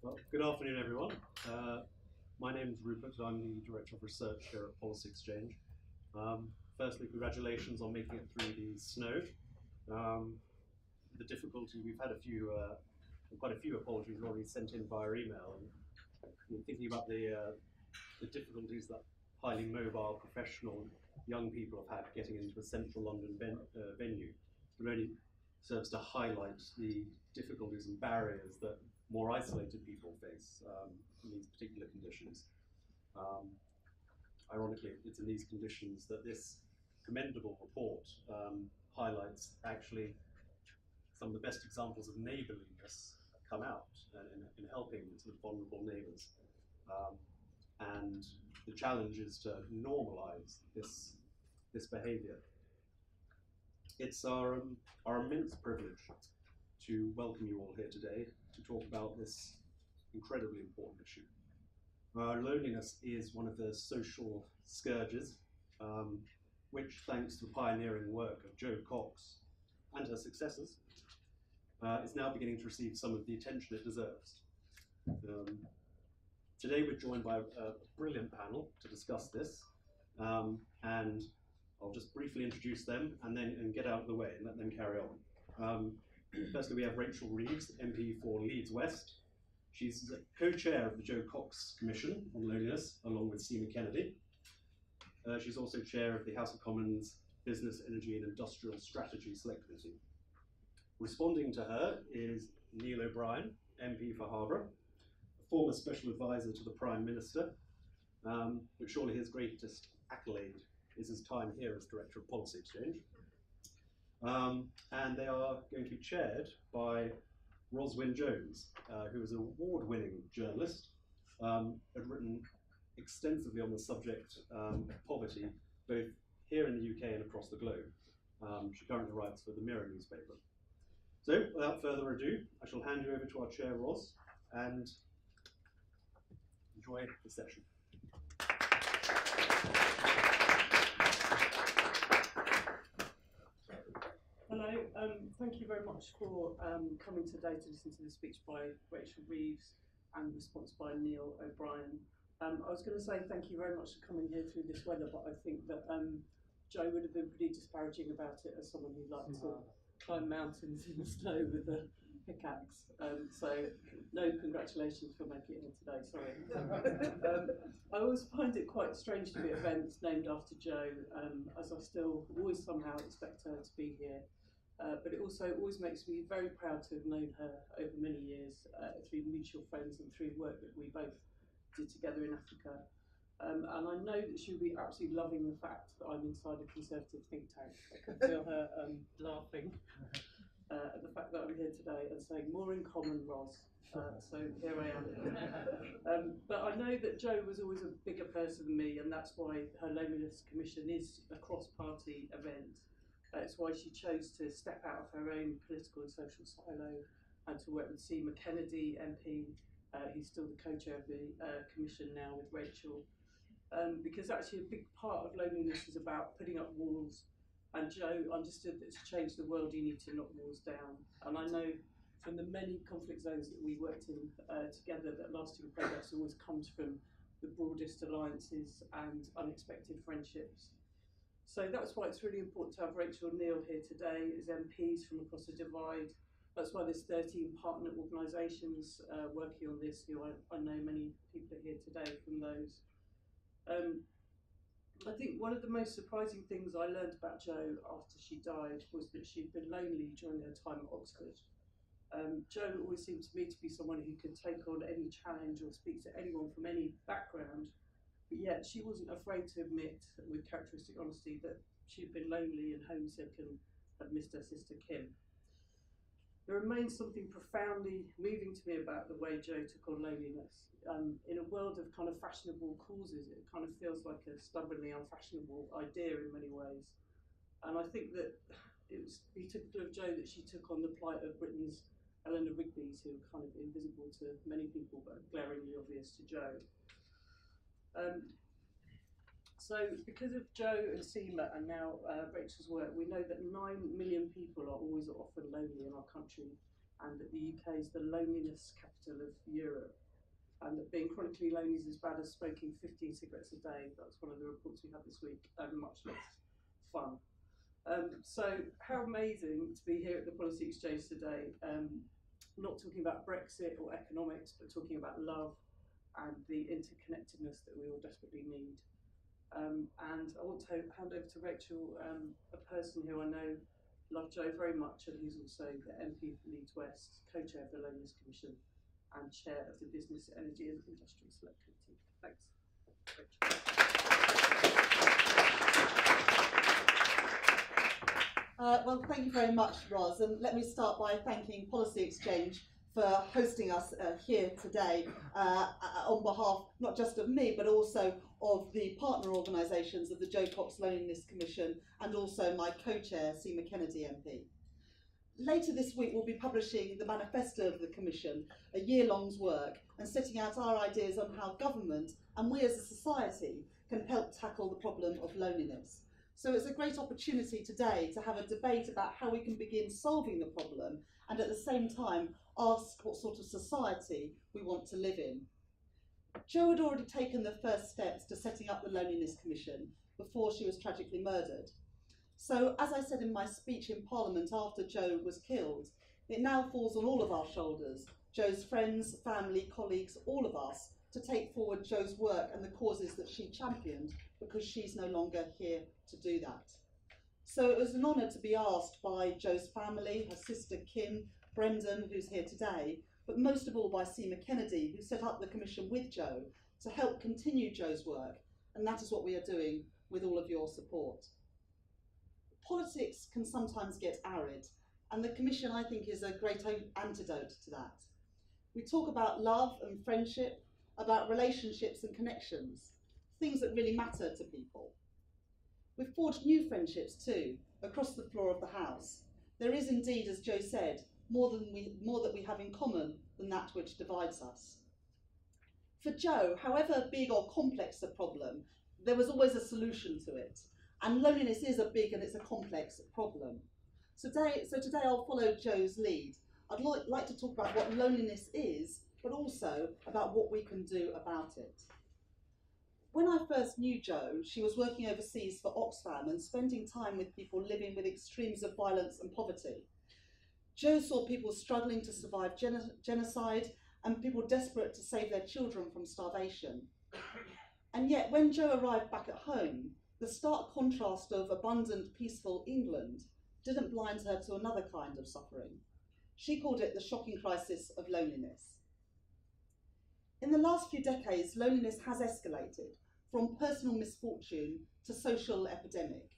Well, good afternoon, everyone. My name is Rupert. I'm the Director of Research here at Policy Exchange. Firstly, congratulations on making it through the snow. The difficulty, we've had quite a few apologies already sent in via email. And thinking about the difficulties that highly mobile, professional young people have had getting into a central London venue, it really serves to highlight the difficulties and barriers that more isolated people face in these particular conditions. Ironically, it's in these conditions that this commendable report highlights actually some of the best examples of neighbourliness come out in helping sort of vulnerable neighbours. And the challenge is to normalise this behaviour. It's our immense privilege to welcome you all here today to talk about this incredibly important issue. Loneliness is one of the social scourges, which, thanks to the pioneering work of Jo Cox and her successors, is now beginning to receive some of the attention it deserves. Today we're joined by a brilliant panel to discuss this, and I'll just briefly introduce them and get out of the way and let them carry on. Firstly, we have Rachel Reeves, MP for Leeds West. She's the co-chair of the Jo Cox Commission on Loneliness, along with Seema Kennedy. She's also chair of the House of Commons Business, Energy and Industrial Strategy Select Committee. Responding to her is Neil O'Brien, MP for Harborough, a former special advisor to the Prime Minister, but surely his greatest accolade is his time here as Director of Policy Exchange. And they are going to be chaired by Roswyn Jones, who is an award-winning journalist, had written extensively on the subject of poverty, both here in the UK and across the globe. She currently writes for the Mirror newspaper. So, without further ado, I shall hand you over to our chair, Ros, and enjoy the session. Hello, thank you very much for coming today to listen to the speech by Rachel Reeves and response by Neil O'Brien. I was going to say thank you very much for coming here through this weather, but I think that Jo would have been pretty disparaging about it as someone who liked to climb mountains in the snow with a pickaxe. So no congratulations for making it here today, sorry. I always find it quite strange to be at events named after Jo, as I still always somehow expect her to be here. But it also always makes me very proud to have known her over many years through mutual friends and through work that we both did together in Africa. And I know that she'll be absolutely loving the fact that I'm inside a Conservative think tank. I can feel her laughing at the fact that I'm here today and saying, more in common, Ros. So here I am. But I know that Jo was always a bigger person than me, and that's why her Loneliness Commission is a cross-party event. It's why she chose to step out of her own political and social silo and to work with Seema Kennedy MP, who's still the co-chair of the commission now with Rachel. Because actually a big part of loneliness is about putting up walls, and Jo understood that to change the world you need to knock walls down. And I know from the many conflict zones that we worked in together that lasting progress always comes from the broadest alliances and unexpected friendships. So that's why it's really important to have Rachel and Neil here today as MPs from across the divide. That's why there's 13 partner organisations working on this, who I know many people are here today from those. I think one of the most surprising things I learned about Jo after she died was that she'd been lonely during her time at Oxford. Jo always seemed to me to be someone who could take on any challenge or speak to anyone from any background, but yet she wasn't afraid to admit with characteristic honesty that she'd been lonely and homesick and had missed her sister Kim. There remains something profoundly moving to me about the way Jo took on loneliness. In a world of kind of fashionable causes, it kind of feels like a stubbornly unfashionable idea in many ways. And I think that it was typical of Jo that she took on the plight of Britain's Eleanor Rigby's, who were kind of invisible to many people but glaringly obvious to Jo. So because of Jo and Seema and now Rachel's work, we know that 9 million people are always or often lonely in our country, and that the UK is the loneliness capital of Europe, and that being chronically lonely is as bad as smoking 15 cigarettes a day. That's one of the reports we had this week, and much less fun. So how amazing to be here at the Policy Exchange today, not talking about Brexit or economics, but talking about love and the interconnectedness that we all desperately need. And I want to hand over to Rachel, a person who I know loved Jo very much, and who's also the MP for Leeds West, co-chair of the Loneliness Commission, and chair of the Business, Energy and Industry Select Committee. Thanks. Well, thank you very much, Ros, and let me start by thanking Policy Exchange for hosting us here today on behalf not just of me, but also of the partner organisations of the Jo Cox Loneliness Commission and also my co-chair, Seema Kennedy MP. Later this week we'll be publishing the manifesto of the Commission, a year-long's work, and setting out our ideas on how government and we as a society can help tackle the problem of loneliness. So it's a great opportunity today to have a debate about how we can begin solving the problem and at the same time ask what sort of society we want to live in. Jo had already taken the first steps to setting up the Loneliness Commission before she was tragically murdered. So, as I said in my speech in Parliament after Jo was killed, it now falls on all of our shoulders, Jo's friends, family, colleagues, all of us, to take forward Jo's work and the causes that she championed, because she's no longer here to do that. So it was an honour to be asked by Jo's family, her sister Kim, Brendan, who's here today, but most of all by Seema Kennedy, who set up the Commission with Jo to help continue Jo's work, and that is what we are doing with all of your support. Politics can sometimes get arid, and the Commission, I think, is a great antidote to that. We talk about love and friendship, about relationships and connections, things that really matter to people. We've forged new friendships too, across the floor of the House. There is indeed, as Jo said, more that we have in common than that which divides us. For Jo, however big or complex the problem, there was always a solution to it. And loneliness is a big and it's a complex problem. So today I'll follow Jo's lead. I'd like to talk about what loneliness is, but also about what we can do about it. When I first knew Jo, she was working overseas for Oxfam and spending time with people living with extremes of violence and poverty. Jo saw people struggling to survive genocide and people desperate to save their children from starvation. And yet when Jo arrived back at home, the stark contrast of abundant, peaceful England didn't blind her to another kind of suffering. She called it the shocking crisis of loneliness. In the last few decades, loneliness has escalated from personal misfortune to social epidemic.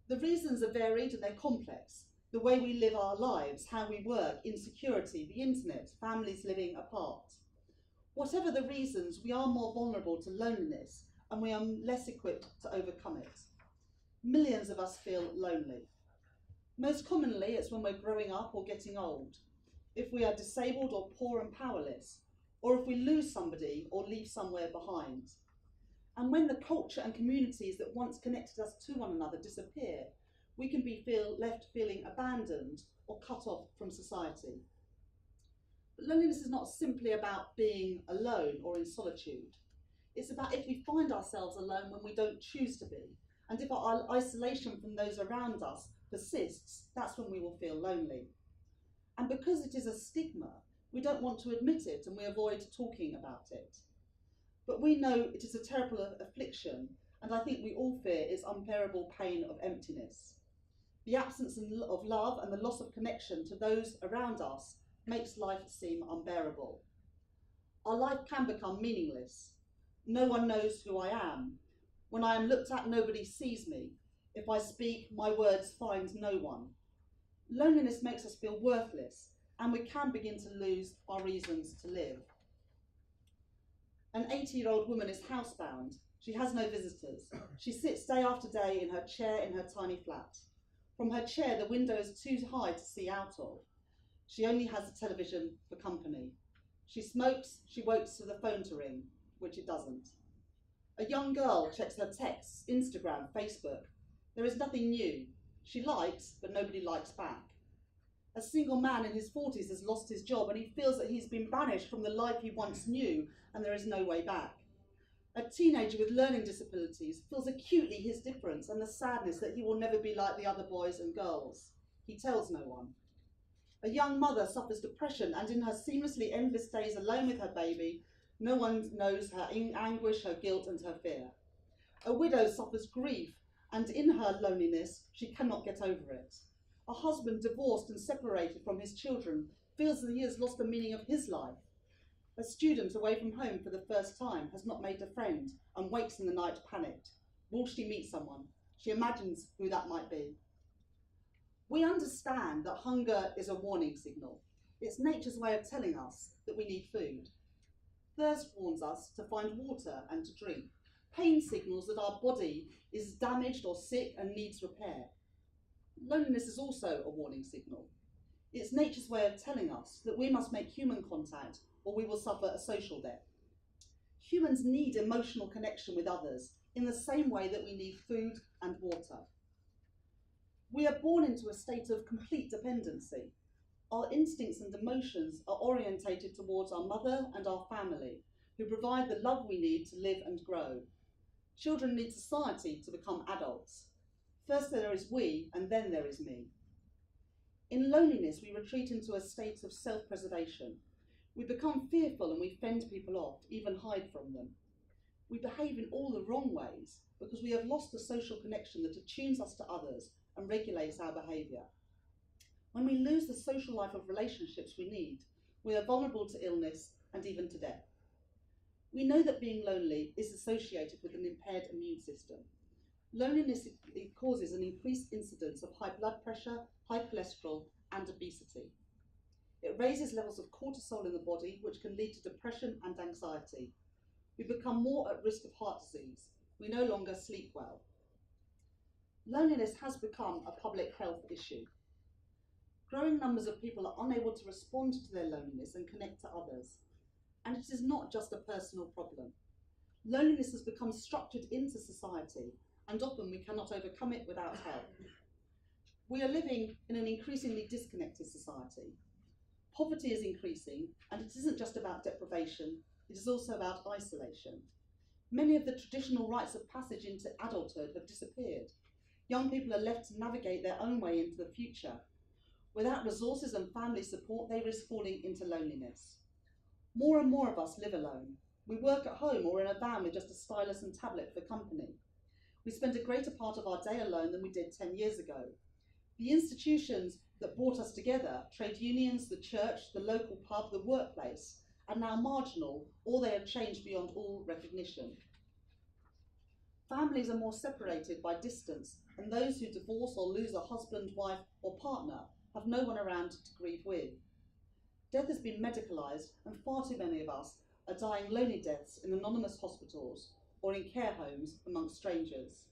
The reasons are varied and they're complex. The way we live our lives, how we work, insecurity, the internet, families living apart. Whatever the reasons, we are more vulnerable to loneliness and we are less equipped to overcome it. Millions of us feel lonely. Most commonly, it's when we're growing up or getting old, if we are disabled or poor and powerless, or if we lose somebody or leave somewhere behind. And when the culture and communities that once connected us to one another disappear, we can be left feeling abandoned or cut off from society. But loneliness is not simply about being alone or in solitude. It's about if we find ourselves alone when we don't choose to be, and if our isolation from those around us persists, that's when we will feel lonely. And because it is a stigma, we don't want to admit it and we avoid talking about it. But we know it is a terrible affliction, and I think we all fear its unbearable pain of emptiness. The absence of love and the loss of connection to those around us makes life seem unbearable. Our life can become meaningless. No one knows who I am. When I am looked at, nobody sees me. If I speak, my words find no one. Loneliness makes us feel worthless, and we can begin to lose our reasons to live. An 80-year-old woman is housebound. She has no visitors. She sits day after day in her chair in her tiny flat. From her chair, the window is too high to see out of. She only has the television for company. She smokes, she waits for the phone to ring, which it doesn't. A young girl checks her texts, Instagram, Facebook. There is nothing new. She likes, but nobody likes back. A single man in his 40s has lost his job and he feels that he's been banished from the life he once knew and there is no way back. A teenager with learning disabilities feels acutely his difference and the sadness that he will never be like the other boys and girls. He tells no one. A young mother suffers depression and in her seamlessly endless days alone with her baby, no one knows her anguish, her guilt and her fear. A widow suffers grief and in her loneliness she cannot get over it. A husband divorced and separated from his children feels that he has lost the meaning of his life. A student away from home for the first time has not made a friend and wakes in the night panicked. Will she meet someone? She imagines who that might be. We understand that hunger is a warning signal. It's nature's way of telling us that we need food. Thirst warns us to find water and to drink. Pain signals that our body is damaged or sick and needs repair. Loneliness is also a warning signal. It's nature's way of telling us that we must make human contact or we will suffer a social death. Humans need emotional connection with others in the same way that we need food and water. We are born into a state of complete dependency. Our instincts and emotions are orientated towards our mother and our family, who provide the love we need to live and grow. Children need society to become adults. First there is we, and then there is me. In loneliness, we retreat into a state of self-preservation. We become fearful and we fend people off, even hide from them. We behave in all the wrong ways because we have lost the social connection that attunes us to others and regulates our behaviour. When we lose the social life of relationships we need, we are vulnerable to illness and even to death. We know that being lonely is associated with an impaired immune system. Loneliness causes an increased incidence of high blood pressure, high cholesterol and obesity. It raises levels of cortisol in the body, which can lead to depression and anxiety. We become more at risk of heart disease. We no longer sleep well. Loneliness has become a public health issue. Growing numbers of people are unable to respond to their loneliness and connect to others. And it is not just a personal problem. Loneliness has become structured into society, and often we cannot overcome it without help. We are living in an increasingly disconnected society. Poverty is increasing, and it isn't just about deprivation, it is also about isolation. Many of the traditional rites of passage into adulthood have disappeared. Young people are left to navigate their own way into the future. Without resources and family support, they risk falling into loneliness. More and more of us live alone. We work at home or in a van with just a stylus and tablet for company. We spend a greater part of our day alone than we did 10 years ago. The institutions that brought us together, trade unions, the church, the local pub, the workplace, are now marginal, or they have changed beyond all recognition. Families are more separated by distance, and those who divorce or lose a husband, wife, or partner have no one around to grieve with. Death has been medicalised, and far too many of us are dying lonely deaths in anonymous hospitals or in care homes amongst strangers.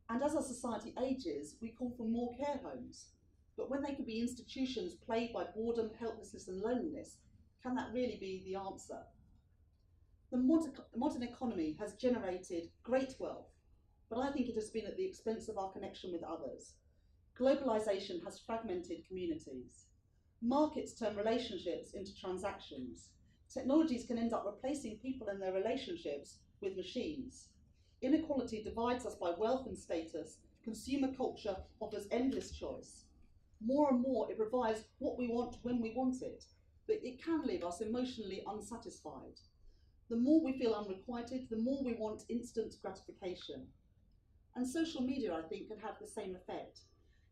And as our society ages, we call for more care homes. But when they can be institutions plagued by boredom, helplessness and loneliness, can that really be the answer? The modern economy has generated great wealth, but I think it has been at the expense of our connection with others. Globalisation has fragmented communities. Markets turn relationships into transactions. Technologies can end up replacing people and their relationships with machines. Inequality divides us by wealth and status. Consumer culture offers endless choice. More and more, it provides what we want when we want it, but it can leave us emotionally unsatisfied. The more we feel unrequited, the more we want instant gratification. And social media, I think, can have the same effect,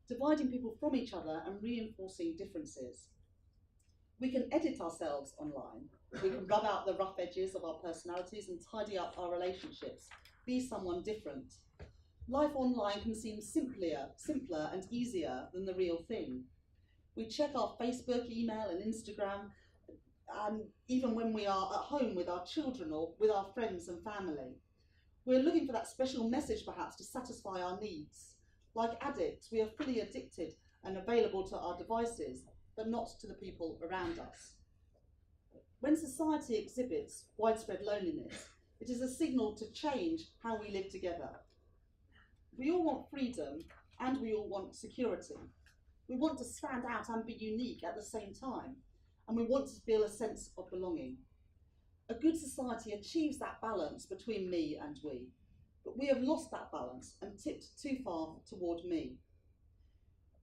dividing people from each other and reinforcing differences. We can edit ourselves online. We can rub out the rough edges of our personalities and tidy up our relationships, be someone different. Life online can seem simpler and easier than the real thing. We check our Facebook, email and Instagram, and even when we are at home with our children or with our friends and family. We're looking for that special message perhaps to satisfy our needs. Like addicts, we are fully addicted and available to our devices, but not to the people around us. When society exhibits widespread loneliness, it is a signal to change how we live together. We all want freedom and we all want security. We want to stand out and be unique at the same time, and we want to feel a sense of belonging. A good society achieves that balance between me and we, but we have lost that balance and tipped too far toward me.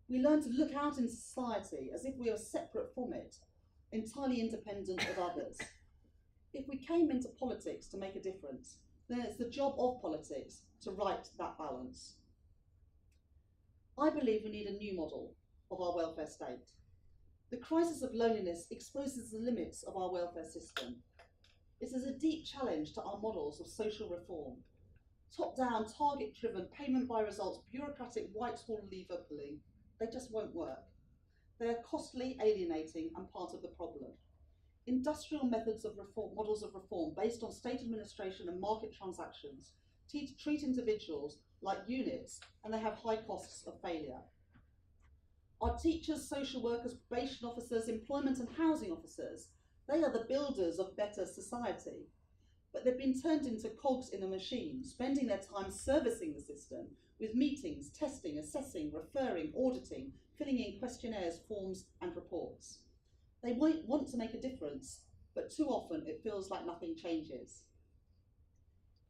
We learn to look out in society as if we are separate from it, entirely independent of others. If we came into politics to make a difference, then it's the job of politics to right that balance. I believe we need a new model of our welfare state. The crisis of loneliness exposes the limits of our welfare system. It is a deep challenge to our models of social reform. Top-down, target-driven, payment by results, bureaucratic Whitehall lever pulling, they just won't work. They are costly, alienating, and part of the problem. Industrial methods of reform, models of reform based on state administration and market transactions treat individuals like units, and they have high costs of failure. Our teachers, social workers, probation officers, employment and housing officers, they are the builders of better society. But they've been turned into cogs in a machine, spending their time servicing the system with meetings, testing, assessing, referring, auditing, filling in questionnaires, forms and reports. They might want to make a difference, but too often it feels like nothing changes.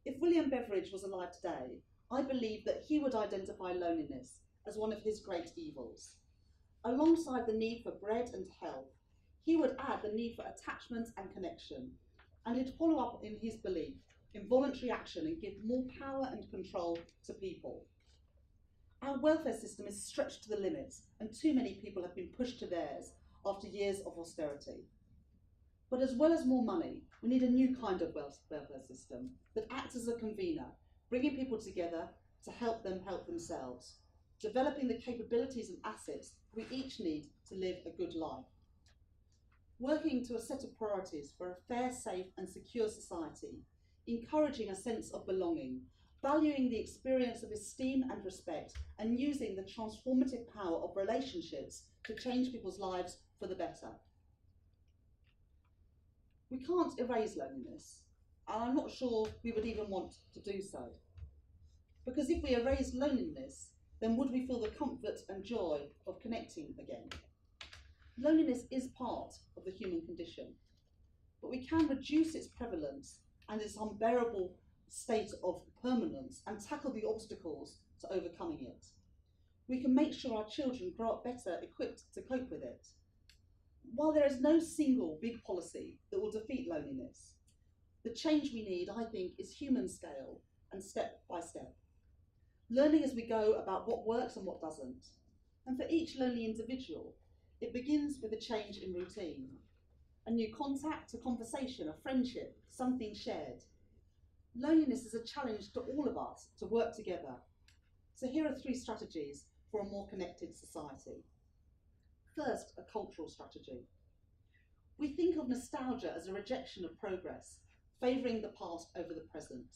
If William Beveridge was alive today, I believe that he would identify loneliness as one of his great evils. Alongside the need for bread and health, he would add the need for attachment and connection, and he'd follow up in his belief in voluntary action and give more power and control to people. Our welfare system is stretched to the limits, and too many people have been pushed to theirs after years of austerity. But as well as more money, we need a new kind of welfare system that acts as a convener, bringing people together to help them help themselves, developing the capabilities and assets we each need to live a good life. Working to a set of priorities for a fair, safe and secure society, encouraging a sense of belonging, valuing the experience of esteem and respect, and using the transformative power of relationships to change people's lives for the better. We can't erase loneliness, and I'm not sure we would even want to do so. Because if we erase loneliness, then would we feel the comfort and joy of connecting again? Loneliness is part of the human condition, but we can reduce its prevalence and its unbearable state of permanence and tackle the obstacles to overcoming it. We can make sure our children grow up better equipped to cope with it. While there is no single big policy that will defeat loneliness, the change we need, I think, is human scale and step by step. Learning as we go about what works and what doesn't. And for each lonely individual, it begins with a change in routine. A new contact, a conversation, a friendship, something shared. Loneliness is a challenge to all of us to work together. So here are 3 strategies for a more connected society. First, a cultural strategy. We think of nostalgia as a rejection of progress, favouring the past over the present.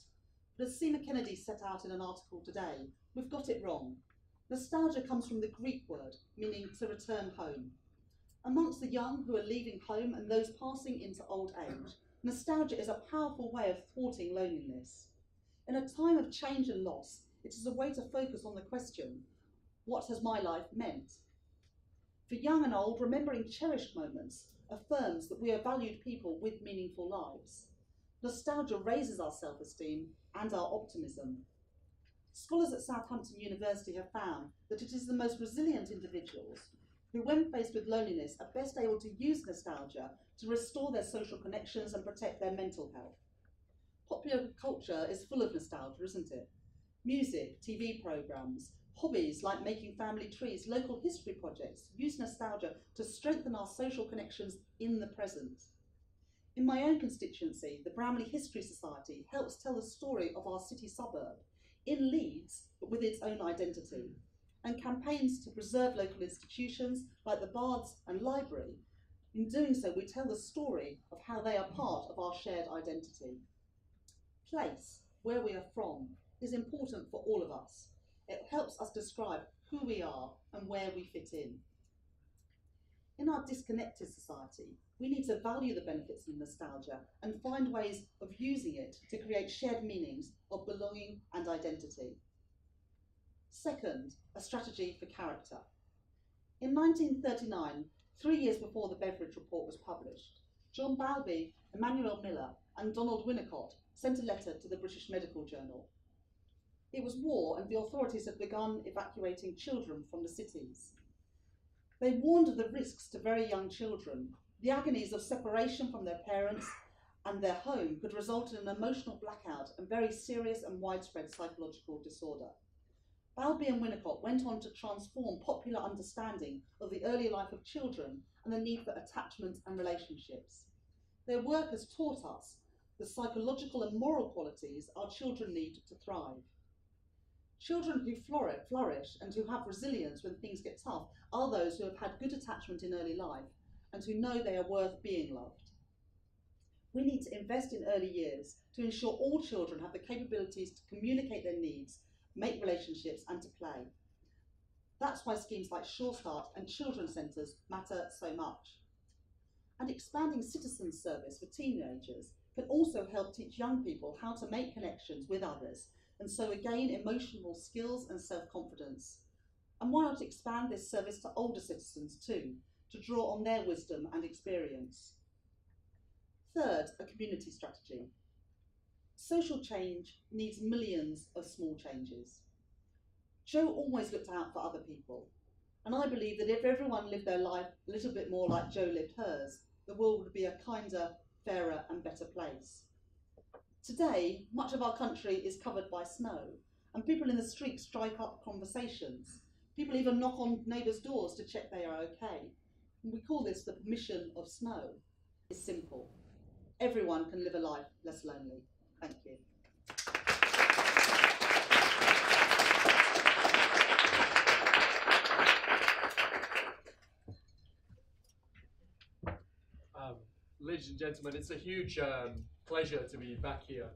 But as Seema Kennedy set out in an article today, we've got it wrong. Nostalgia comes from the Greek word, meaning to return home. Amongst the young who are leaving home and those passing into old age, nostalgia is a powerful way of thwarting loneliness. In a time of change and loss, it is a way to focus on the question, what has my life meant? For young and old, remembering cherished moments affirms that we are valued people with meaningful lives. Nostalgia raises our self-esteem and our optimism. Scholars at Southampton University have found that it is the most resilient individuals who, when faced with loneliness, are best able to use nostalgia to restore their social connections and protect their mental health. Popular culture is full of nostalgia, isn't it? Music, TV programmes, hobbies like making family trees, local history projects use nostalgia to strengthen our social connections in the present. In my own constituency, the Bramley History Society helps tell the story of our city suburb in Leeds, but with its own identity, and campaigns to preserve local institutions like the baths and library. In doing so, we tell the story of how they are part of our shared identity. Place, where we are from, is important for all of us. It helps us describe who we are and where we fit in. In our disconnected society, we need to value the benefits of nostalgia and find ways of using it to create shared meanings of belonging and identity. Second, a strategy for character. In 1939, 3 years before the Beveridge report was published, John Balby, Emmanuel Miller and Donald Winnicott sent a letter to the British Medical Journal. It was war and the authorities had begun evacuating children from the cities. They warned of the risks to very young children. The agonies of separation from their parents and their home could result in an emotional blackout and very serious and widespread psychological disorder. Balby and Winnicott went on to transform popular understanding of the early life of children and the need for attachment and relationships. Their work has taught us the psychological and moral qualities our children need to thrive. Children who flourish and who have resilience when things get tough are those who have had good attachment in early life and who know they are worth being loved. We need to invest in early years to ensure all children have the capabilities to communicate their needs, make relationships and to play. That's why schemes like Sure Start and children's centres matter so much. And expanding citizen service for teenagers can also help teach young people how to make connections with others and so gain emotional skills and self-confidence. And why not expand this service to older citizens too, to draw on their wisdom and experience? Third, a community strategy. Social change needs millions of small changes. Jo always looked out for other people, and I believe that if everyone lived their life a little bit more like Jo lived hers, the world would be a kinder, fairer and better place. Today, much of our country is covered by snow, and people in the streets strike up conversations. People even knock on neighbours' doors to check they are okay. And we call this the permission of snow. It's simple. Everyone can live a life less lonely. Thank you. Ladies and gentlemen, it's a huge pleasure to be back here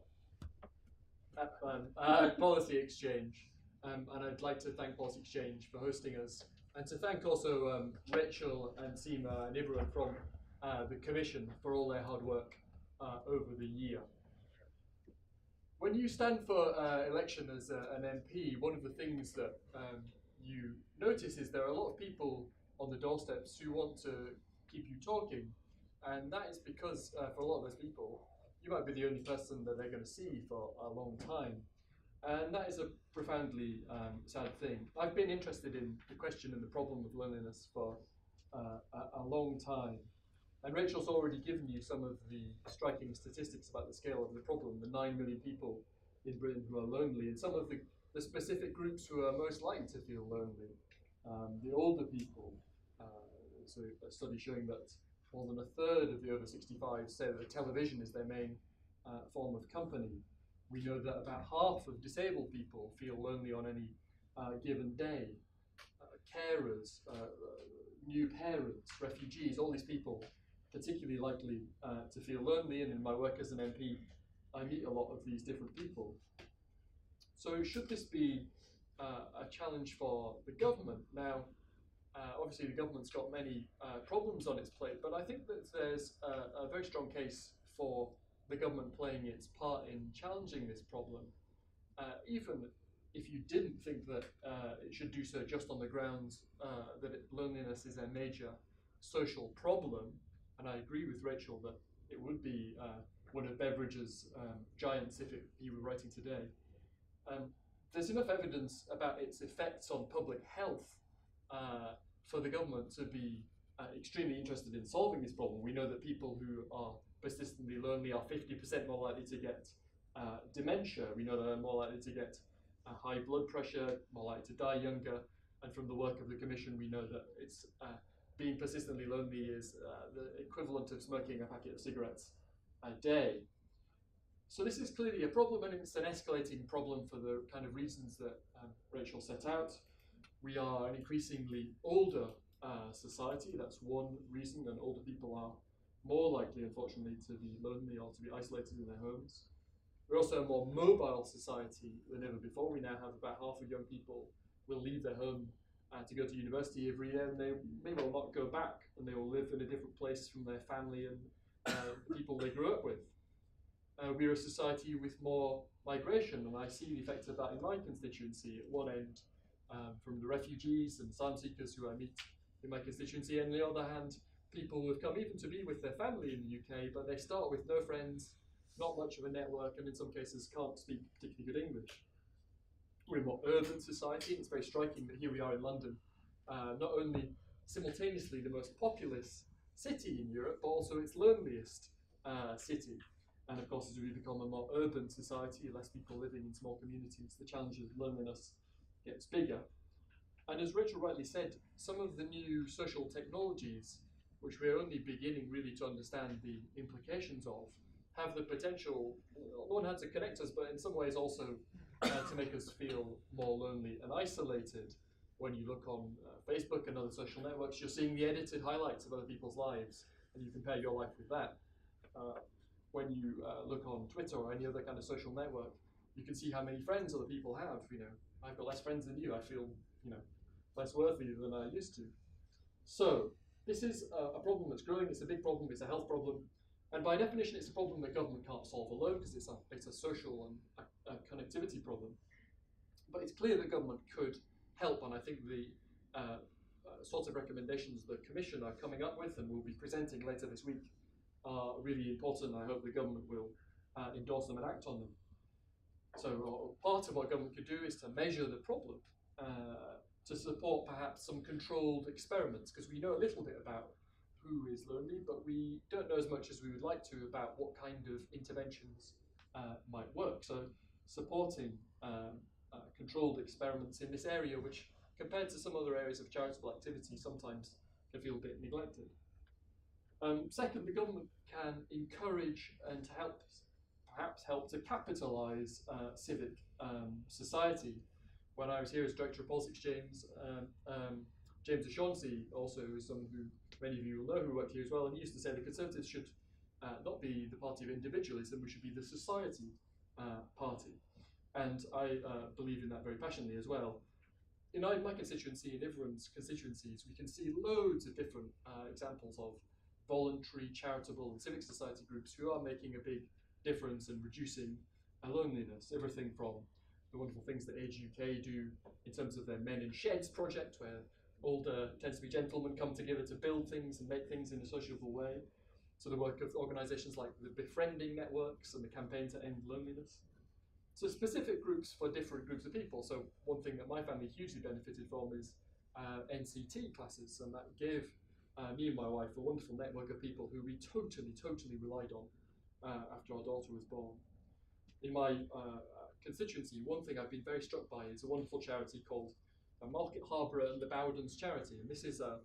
at Policy Exchange, and I'd like to thank Policy Exchange for hosting us, and to thank also Rachel and Seema and everyone from the Commission for all their hard work over the year. When you stand for election as an MP, one of the things that you notice is there are a lot of people on the doorsteps who want to keep you talking. And that is because for a lot of those people, you might be the only person that they're going to see for a long time. And that is a profoundly sad thing. I've been interested in the question and the problem of loneliness for a long time. And Rachel's already given you some of the striking statistics about the scale of the problem, the 9 million people in Britain who are lonely, and some of the specific groups who are most likely to feel lonely. The older people, so a study showing that more than a third of the over 65 say that television is their main form of company. We know that about half of disabled people feel lonely on any given day. Carers, new parents, refugees, all these people particularly likely to feel lonely, and in my work as an MP, I meet a lot of these different people. So should this be a challenge for the government? Now, obviously the government's got many problems on its plate, but I think that there's a very strong case for the government playing its part in challenging this problem, even if you didn't think that it should do so just on the grounds that loneliness is a major social problem. And I agree with Rachel that it would be one of Beveridge's giants if he were writing today. There's enough evidence about its effects on public health for the government to be extremely interested in solving this problem. We know that people who are persistently lonely are 50% more likely to get dementia. We know they're more likely to get high blood pressure, more likely to die younger. And from the work of the Commission, we know that it's being persistently lonely is the equivalent of smoking a packet of cigarettes a day. So this is clearly a problem, and it's an escalating problem for the kind of reasons that Rachel set out. We are an increasingly older society. That's one reason, and older people are more likely, unfortunately, to be lonely or to be isolated in their homes. We're also a more mobile society than ever before. We now have about half of young people will leave their home to go to university every year, and they may well not go back, and they will live in a different place from their family and the people they grew up with. We're a society with more migration, and I see the effects of that in my constituency. At one end, from the refugees and asylum seekers who I meet in my constituency, and on the other hand, people who have come even to be with their family in the UK, but they start with no friends, not much of a network, and in some cases can't speak particularly good English. We're a more urban society, and it's very striking that here we are in London, not only simultaneously the most populous city in Europe, but also its loneliest city. And of course, as we become a more urban society, less people living in small communities, the challenge of loneliness gets bigger. And as Rachel rightly said, some of the new social technologies, which we're only beginning really to understand the implications of, have the potential, on one hand, to connect us, but in some ways also to make us feel more lonely and isolated. When you look on Facebook and other social networks, you're seeing the edited highlights of other people's lives, and you compare your life with that. When you look on Twitter or any other kind of social network, you can see how many friends other people have. You know, I've got less friends than you. I feel, you know, less worthy than I used to. So this is a problem that's growing. It's a big problem. It's a health problem, and by definition, it's a problem that government can't solve alone because it's a social and a connectivity problem. But it's clear that government could help, and I think the sorts of recommendations the Commission are coming up with and will be presenting later this week are really important. I hope the government will endorse them and act on them. So part of what government could do is to measure the problem, to support perhaps some controlled experiments, because we know a little bit about who is lonely, but we don't know as much as we would like to about what kind of interventions might work. So supporting controlled experiments in this area, which compared to some other areas of charitable activity sometimes can feel a bit neglected. Second, the government can encourage and perhaps help to capitalise civic society. When I was here as Director of Policy Exchange, James O'Shaughnessy also is someone who many of you will know who worked here as well, and he used to say the Conservatives should not be the party of individualism, we should be the society party. And I believe in that very passionately as well. In my constituency, in everyone's constituencies, we can see loads of different examples of voluntary, charitable and civic society groups who are making a big difference in reducing loneliness. Everything from the wonderful things that Age UK do in terms of their Men in Sheds project, where older, tends to be gentlemen, come together to build things and make things in a sociable way, to the work of organisations like the Befriending Networks and the Campaign to End Loneliness. So specific groups for different groups of people. So one thing that my family hugely benefited from is NCT classes, and that gave me and my wife a wonderful network of people who we totally relied on after our daughter was born. In my constituency, one thing I've been very struck by is a wonderful charity called Market Harborough and the Bowdens Charity, and this is a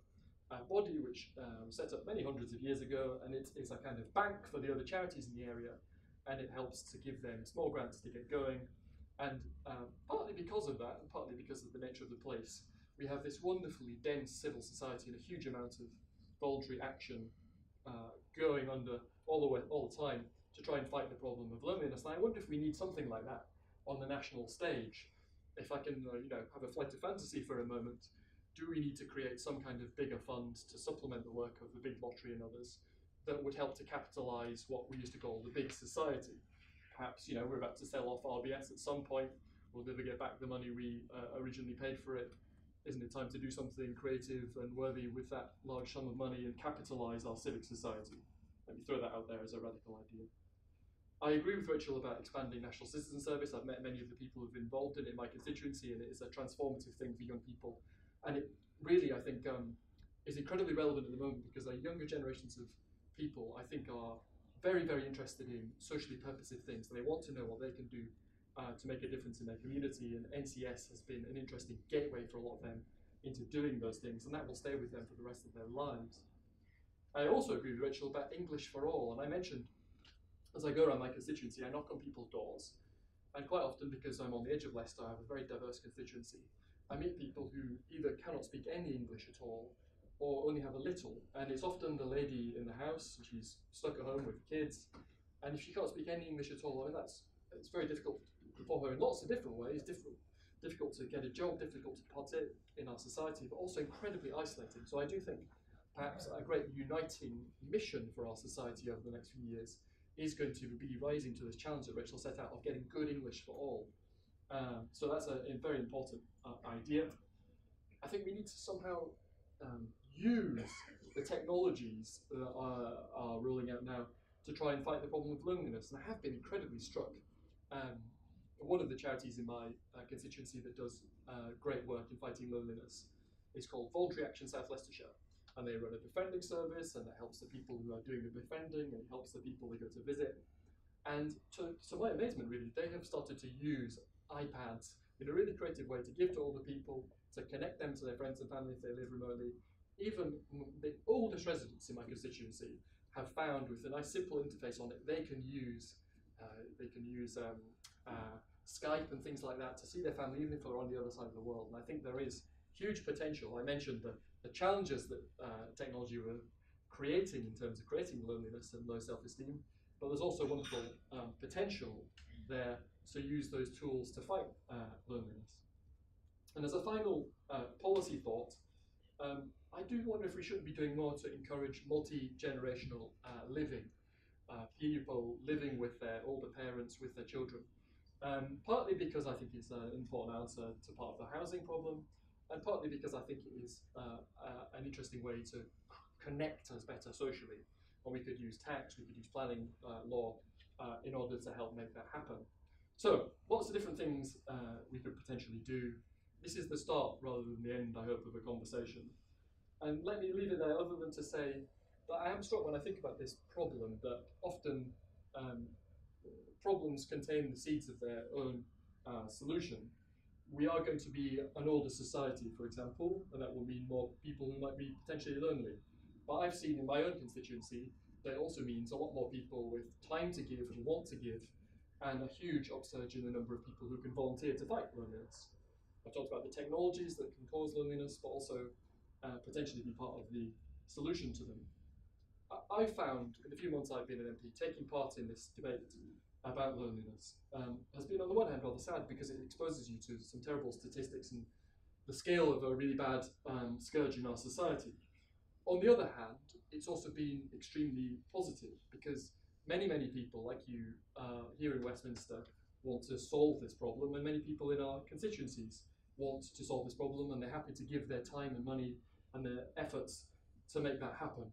body which was set up many hundreds of years ago, and it is a kind of bank for the other charities in the area, and it helps to give them small grants to get going. And partly because of that, and partly because of the nature of the place, we have this wonderfully dense civil society and a huge amount of voluntary action going under all the time to try and fight the problem of loneliness. And I wonder if we need something like that on the national stage. If I can have a flight of fantasy for a moment, do we need to create some kind of bigger fund to supplement the work of the Big Lottery and others that would help to capitalise what we used to call the big society? Perhaps we're about to sell off RBS at some point. We'll never get back the money we originally paid for it. Isn't it time to do something creative and worthy with that large sum of money and capitalise our civic society? Let me throw that out there as a radical idea. I agree with Rachel about expanding National Citizen Service. I've met many of the people who've been involved in it in my constituency, and it is a transformative thing for young people. And it really, I think, is incredibly relevant at the moment because our younger generations of people, I think, are very interested in socially purposive things. They want to know what they can do to make a difference in their community, and NCS has been an interesting gateway for a lot of them into doing those things, and that will stay with them for the rest of their lives. I also agree with Rachel about English for all, and I mentioned, as I go around my constituency, I knock on people's doors, and quite often, because I'm on the edge of Leicester, I have a very diverse constituency, I meet people who either cannot speak any English at all, or only have a little, and it's often the lady in the house, and she's stuck at home with kids, and if she can't speak any English at all, I mean, it's very difficult for her in lots of different ways, difficult to get a job, difficult to partake in our society, but also incredibly isolating. So I do think perhaps a great uniting mission for our society over the next few years is going to be rising to this challenge that Rachel set out of getting good English for all. So that's a very important idea. I think we need to somehow use the technologies that are rolling out now to try and fight the problem of loneliness. And I have been incredibly struck. One of the charities in my constituency that does great work in fighting loneliness is called Voluntary Action South Leicestershire. And they run a befriending service, and it helps the people who are doing the befriending, and it helps the people they go to visit. And to my amazement, really, they have started to use iPads in a really creative way to give to older people, to connect them to their friends and family if they live remotely. Even the oldest residents in my constituency have found, with a nice simple interface on it, they can use Skype and things like that to see their family, even if they're on the other side of the world. And I think there is huge potential. I mentioned the challenges that technology were creating in terms of creating loneliness and low self-esteem, but there's also wonderful potential there to use those tools to fight loneliness. And as a final policy thought, I do wonder if we shouldn't be doing more to encourage multi-generational living, people living with their older parents, with their children. Partly because I think it's an important answer to part of the housing problem, and partly because I think it is an interesting way to connect us better socially. Or we could use tax, we could use planning law in order to help make that happen. So, lots of different things we could potentially do. This is the start rather than the end, I hope, of a conversation. And let me leave it there, other than to say that I am struck when I think about this problem that often problems contain the seeds of their own solution. We are going to be an older society, for example, and that will mean more people who might be potentially lonely. But I've seen in my own constituency that it also means a lot more people with time to give and want to give, and a huge upsurge in the number of people who can volunteer to fight loneliness. I've talked about the technologies that can cause loneliness, but also potentially be part of the solution to them. I found, in the few months I've been an MP, taking part in this debate about loneliness has been, on the one hand, rather sad because it exposes you to some terrible statistics and the scale of a really bad scourge in our society. On the other hand, it's also been extremely positive because many people like you here in Westminster want to solve this problem, and many people in our constituencies want to solve this problem, and they're happy to give their time and money and their efforts to make that happen.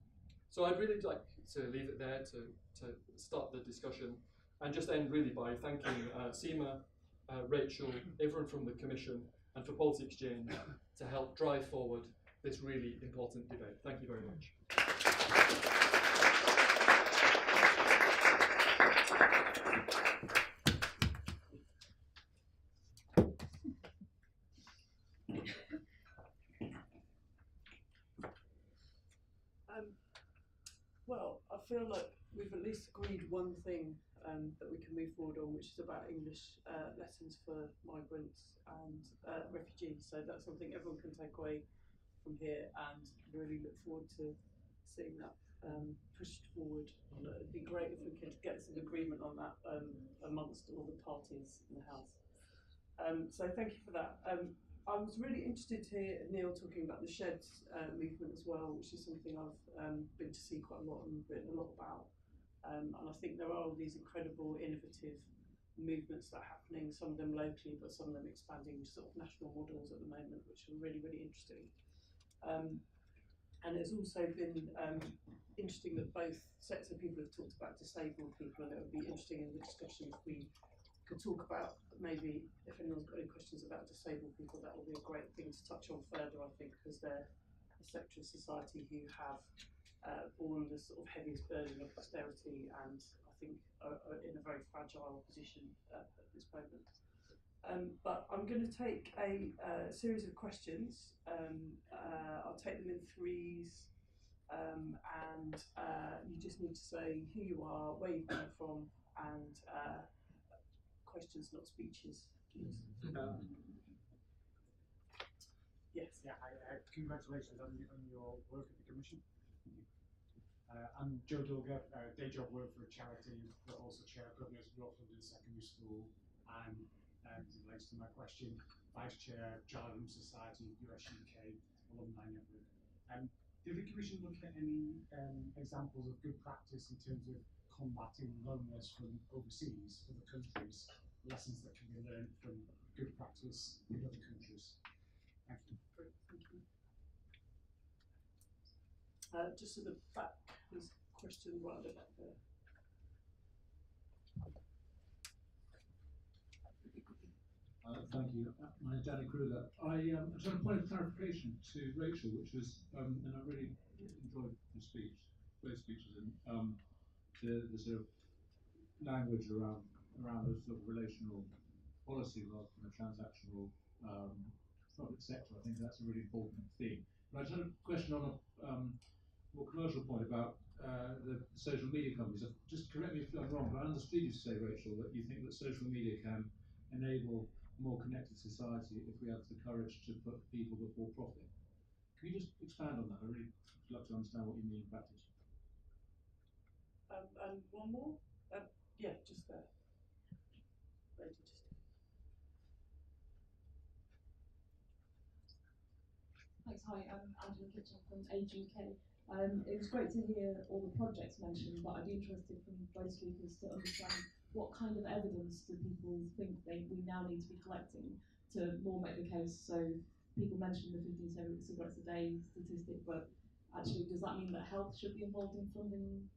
So I'd really like to leave it there to start the discussion, and just end really by thanking Seema, Rachel, everyone from the Commission, and for Policy Exchange to help drive forward this really important debate. Thank you very much. Well, I feel like we've at least agreed one thing that we can move forward on, which is about English lessons for migrants and refugees. So that's something everyone can take away from here, and really look forward to seeing that pushed forward. It'd be great if we could get some agreement on that amongst all the parties in the House. So thank you for that. I was really interested to hear Neil talking about the sheds movement as well, which is something I've been to see quite a lot and written a lot about. And I think there are all these incredible innovative movements that are happening, some of them locally, but some of them expanding to sort of national models at the moment, which are really, really interesting. And it's also been interesting that both sets of people have talked about disabled people, and it would be interesting in the discussion if we could talk about, maybe if anyone's got any questions about disabled people, that would be a great thing to touch on further, I think, because they're a sector of society who have borne the sort of heaviest burden of austerity, and I think are in a very fragile position at this moment. But I'm going to take a series of questions. I'll take them in threes, and you just need to say who you are, where you've come from, and questions, not speeches, please. Yes. Yeah, congratulations on your work at the Commission. I'm Joe Dulger, day job work for a charity, but also chair of Governors North London Secondary School, and as it relates to my question, Vice Chair, Journalism Society, US UK Alumni Network. Did the Commission look at any examples of good practice in terms of combating loneliness from overseas, other countries, lessons that can be learned from good practice in other countries? Thank you. Great, thank you. Just at the back, there's a question right at the back there. Thank you. My name's Danny Kruger. I just had a point of clarification to Rachel, which was, and I really enjoyed the speech, both speeches, and the sort of language around a sort of relational policy rather than a transactional public sector. I think that's a really important theme. But I just had a question on a more commercial point about the social media companies. Just correct me if I'm wrong, but I understood you to say, Rachel, that you think that social media can enable a more connected society if we have the courage to put people before profit. Can you just expand on that? I really would love to understand what you mean in practice. And one more? Yeah, just there. Ready, just. Thanks. Hi, I'm Angela Kitchen from Age UK. It was great to hear all the projects mentioned, but I'd be interested from both speakers to understand what kind of evidence do people think we now need to be collecting to more make the case. So people mentioned the 15 cigarettes a day statistic, but actually does that mean that health should be involved in funding,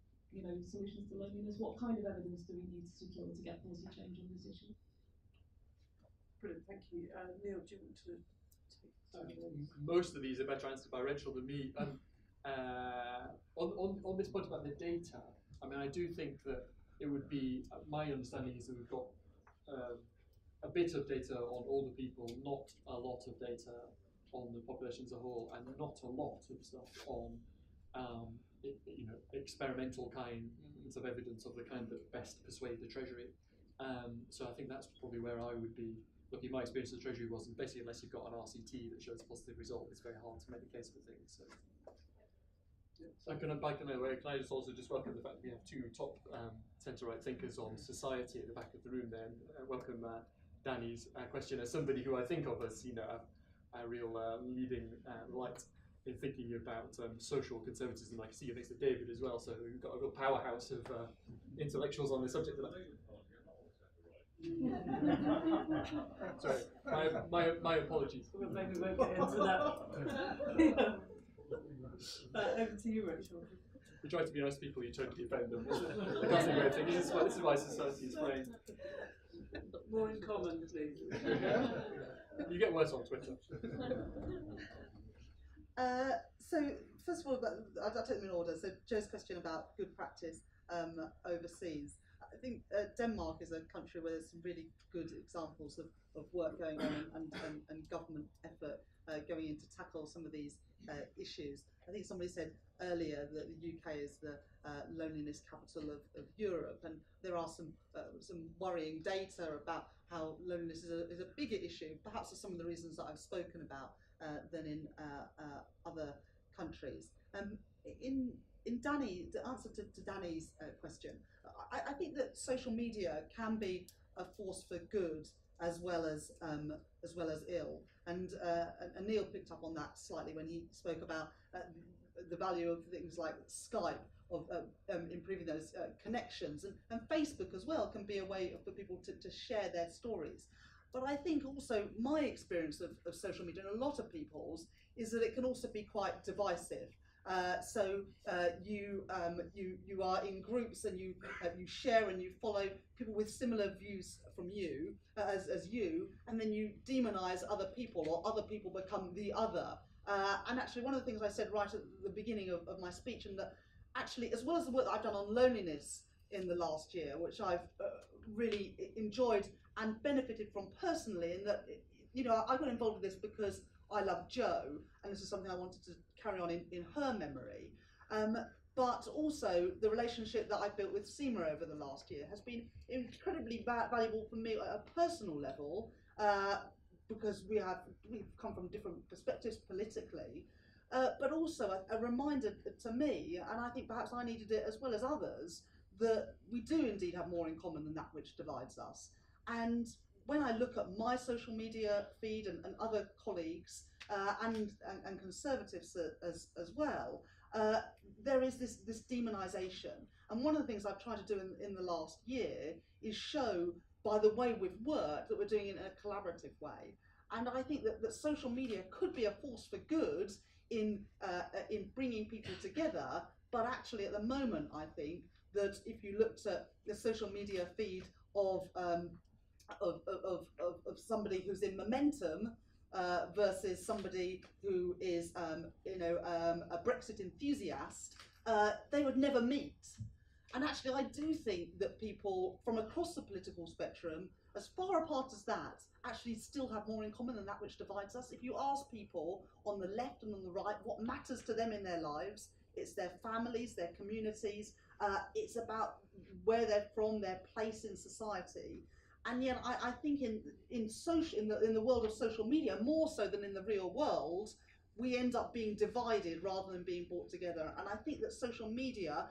solutions to loneliness? What kind of evidence do we need to secure to get policy change on this issue? Brilliant, thank you. Neil, do you want to take Most of these are better answered by Rachel than me. On this point about the data, I mean, I do think that it would be, my understanding is that we've got a bit of data on older people, not a lot of data on the population as a whole, and not a lot of stuff on experimental kinds of evidence of the kind that best persuade the Treasury. So I think that's probably where I would be looking. My experience of the Treasury was basically unless you've got an RCT that shows a positive result, it's very hard to make the case for things. So. So can I just also just welcome the fact that we have two top centre-right thinkers on society at the back of the room there. Welcome Danny's question as somebody who I think of as a real leading light in thinking about social conservatism. I can see you next to David as well, so we've got a real powerhouse of intellectuals on the subject. Sorry, my apologies. Well, maybe we'll get into that. Over to you, Rachel. We try to be nice people, you totally offend them. I can't think of anything. This is why society is framed. More in common, please. You get worse on Twitter. So, first of all, I'll take them in order. So, Jo's question about good practice overseas. I think Denmark is a country where there's some really good examples of work going on and government effort going in to tackle some of these issues. I think somebody said earlier that the UK is the loneliness capital of Europe, and there are some worrying data about how loneliness is a bigger issue, perhaps for some of the reasons that I've spoken about than in other countries. In Danny, the answer to Danny's question, I think that social media can be a force for good as well as ill, and Neil picked up on that slightly when he spoke about the value of things like Skype, of improving those connections, and Facebook as well can be a way for people to share their stories. But I think also my experience of social media and a lot of people's is that it can also be quite divisive. So you are in groups and you share and you follow people with similar views from you as you, and then you demonise other people, or other people become the other. And actually, one of the things I said right at the beginning of my speech, and that actually, as well as the work that I've done on loneliness in the last year, which I've really enjoyed and benefited from personally, in that I got involved with this because I love Jo, and this is something I wanted to carry on in her memory. But also the relationship that I've built with Seema over the last year has been incredibly valuable for me at a personal level, because we've come from different perspectives politically, but also a reminder to me, and I think perhaps I needed it as well as others, that we do indeed have more in common than that which divides us. And when I look at my social media feed and other colleagues and conservatives as well, there is this demonisation. And one of the things I've tried to do in the last year is show, by the way we've worked, that we're doing it in a collaborative way. And I think that social media could be a force for good in bringing people together. But actually, at the moment, I think that if you looked at the social media feed of somebody who's in momentum versus somebody who is, a Brexit enthusiast, they would never meet. And actually, I do think that people from across the political spectrum, as far apart as that, actually still have more in common than that which divides us. If you ask people on the left and on the right what matters to them in their lives, it's their families, their communities, it's about where they're from, their place in society. And yet, I think in the world of social media, more so than in the real world, we end up being divided rather than being brought together. And I think that social media,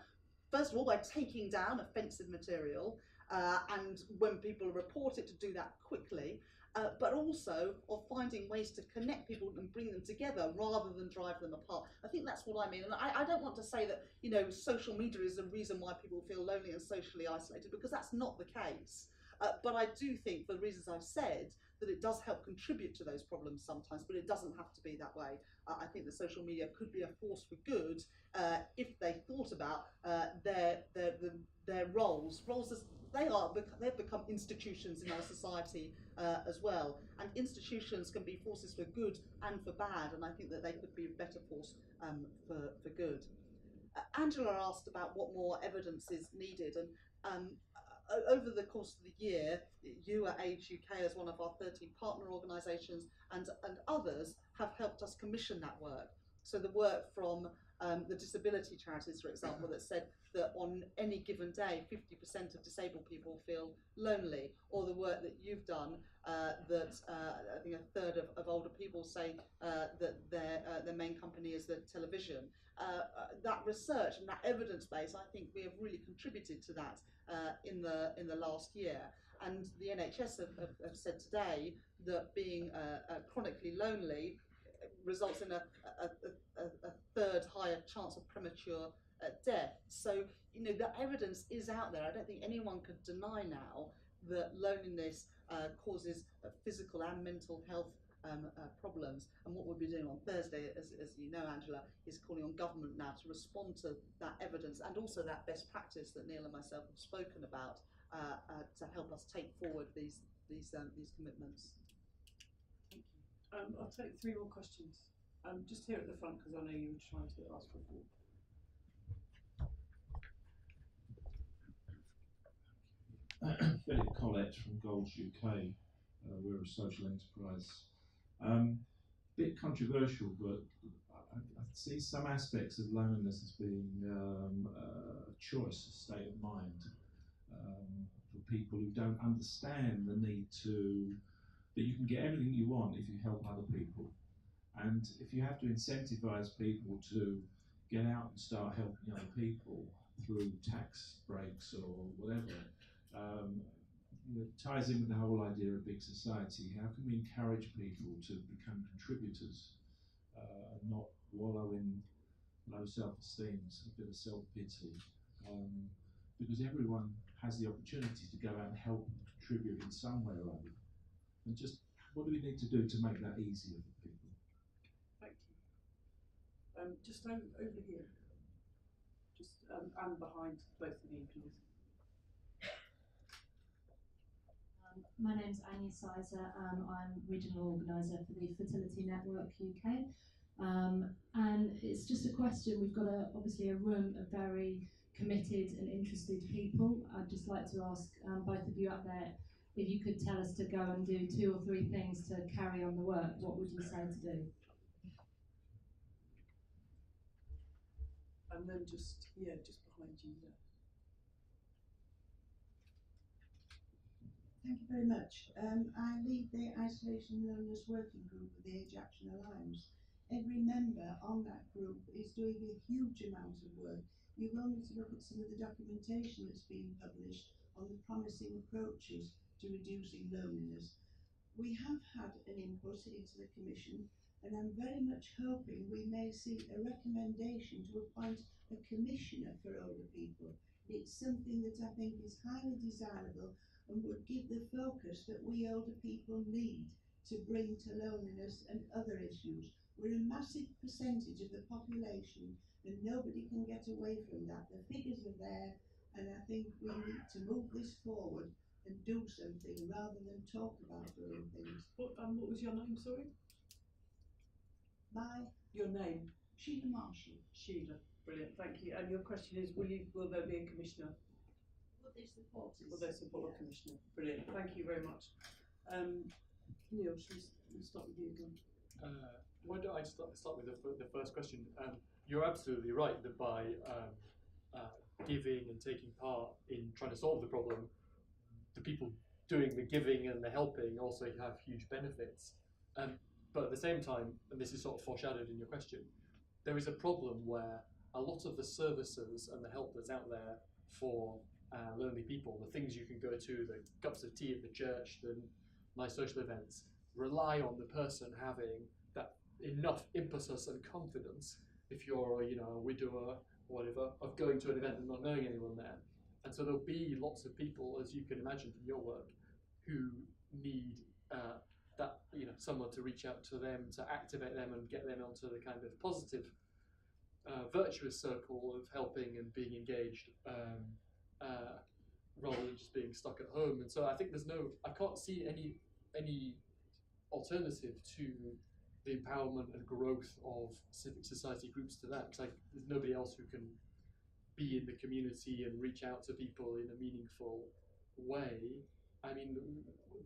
first of all, by taking down offensive material, and when people report it, to do that quickly, but also of finding ways to connect people and bring them together rather than drive them apart. I think that's what I mean. And I don't want to say that, social media is the reason why people feel lonely and socially isolated, because that's not the case. But I do think, for the reasons I've said, that it does help contribute to those problems sometimes, but it doesn't have to be that way. I think that social media could be a force for good if they thought about their roles. They've become institutions in our society as well, and institutions can be forces for good and for bad, and I think that they could be a better force for good. Angela asked about what more evidence is needed, and over the course of the year, you at Age UK, as one of our 13 partner organisations, and others have helped us commission that work. So the work from the disability charities, for example, that said that on any given day, 50% of disabled people feel lonely, or the work that you've done, that I think a third of older people say that their main company is the television. That research and that evidence base, I think we have really contributed to that in the last year. And the NHS have said today that being chronically lonely results in a third higher chance of premature death. So, the evidence is out there. I don't think anyone could deny now that loneliness causes physical and mental health problems. And what we'll be doing on Thursday, as you know, Angela, is calling on government now to respond to that evidence and also that best practice that Neil and myself have spoken about to help us take forward these commitments. Thank you. I'll take 3 more questions. Just here at the front, because I know you were trying to ask before. Philip Collett from Goals UK. We're a social enterprise. Bit controversial, but I see some aspects of loneliness as being a choice, a state of mind for people who don't understand the need that you can get everything you want if you help other people. And if you have to incentivize people to get out and start helping other people through tax breaks or whatever, it ties in with the whole idea of big society. How can we encourage people to become contributors and not wallow in low self-esteem, a bit of self-pity? Because everyone has the opportunity to go out and help and contribute in some way or other. And just what do we need to do to make that easier for people? Thank you. Just over here. Just and behind both of you, please. My name's Anya Sizer. I'm Regional Organiser for the Fertility Network UK. And it's just a question. We've got obviously a room of very committed and interested people. I'd just like to ask both of you up there, if you could tell us to go and do 2 or 3 things to carry on the work, what would you say to do? And then just behind you there. Thank you very much. I lead the Isolation and Loneliness Working Group of the Age Action Alliance. Every member on that group is doing a huge amount of work. You've only to look at some of the documentation that's been published on the promising approaches to reducing loneliness. We have had an input into the Commission, and I'm very much hoping we may see a recommendation to appoint a commissioner for older people. It's something that I think is highly desirable and would give the focus that we older people need to bring to loneliness and other issues. We're a massive percentage of the population and nobody can get away from that. The figures are there, and I think we need to move this forward and do something rather than talk about doing things. What was your name, sorry? Your name? Sheila Marshall. Sheila. Brilliant, thank you. And your question is, will there be a commissioner? Will they support us? Will they support a commissioner? Brilliant, thank you very much. Neil, should we start with you again? Why don't I start with the first question? You're absolutely right that by giving and taking part in trying to solve the problem, the people doing the giving and the helping also have huge benefits. But at the same time, and this is sort of foreshadowed in your question, there is a problem where a lot of the services and the help that's out there for lonely people, the things you can go to, the cups of tea at the church, the nice social events, rely on the person having that enough impetus and confidence, if you're a widower or whatever, of going to an event and not knowing anyone there. And so there'll be lots of people, as you can imagine from your work, who need that someone to reach out to them, to activate them and get them onto the kind of positive, virtuous circle of helping and being engaged, rather than just being stuck at home. And so I think I can't see any alternative to the empowerment and growth of civic society groups to that, because there's nobody else who can be in the community and reach out to people in a meaningful way. I mean,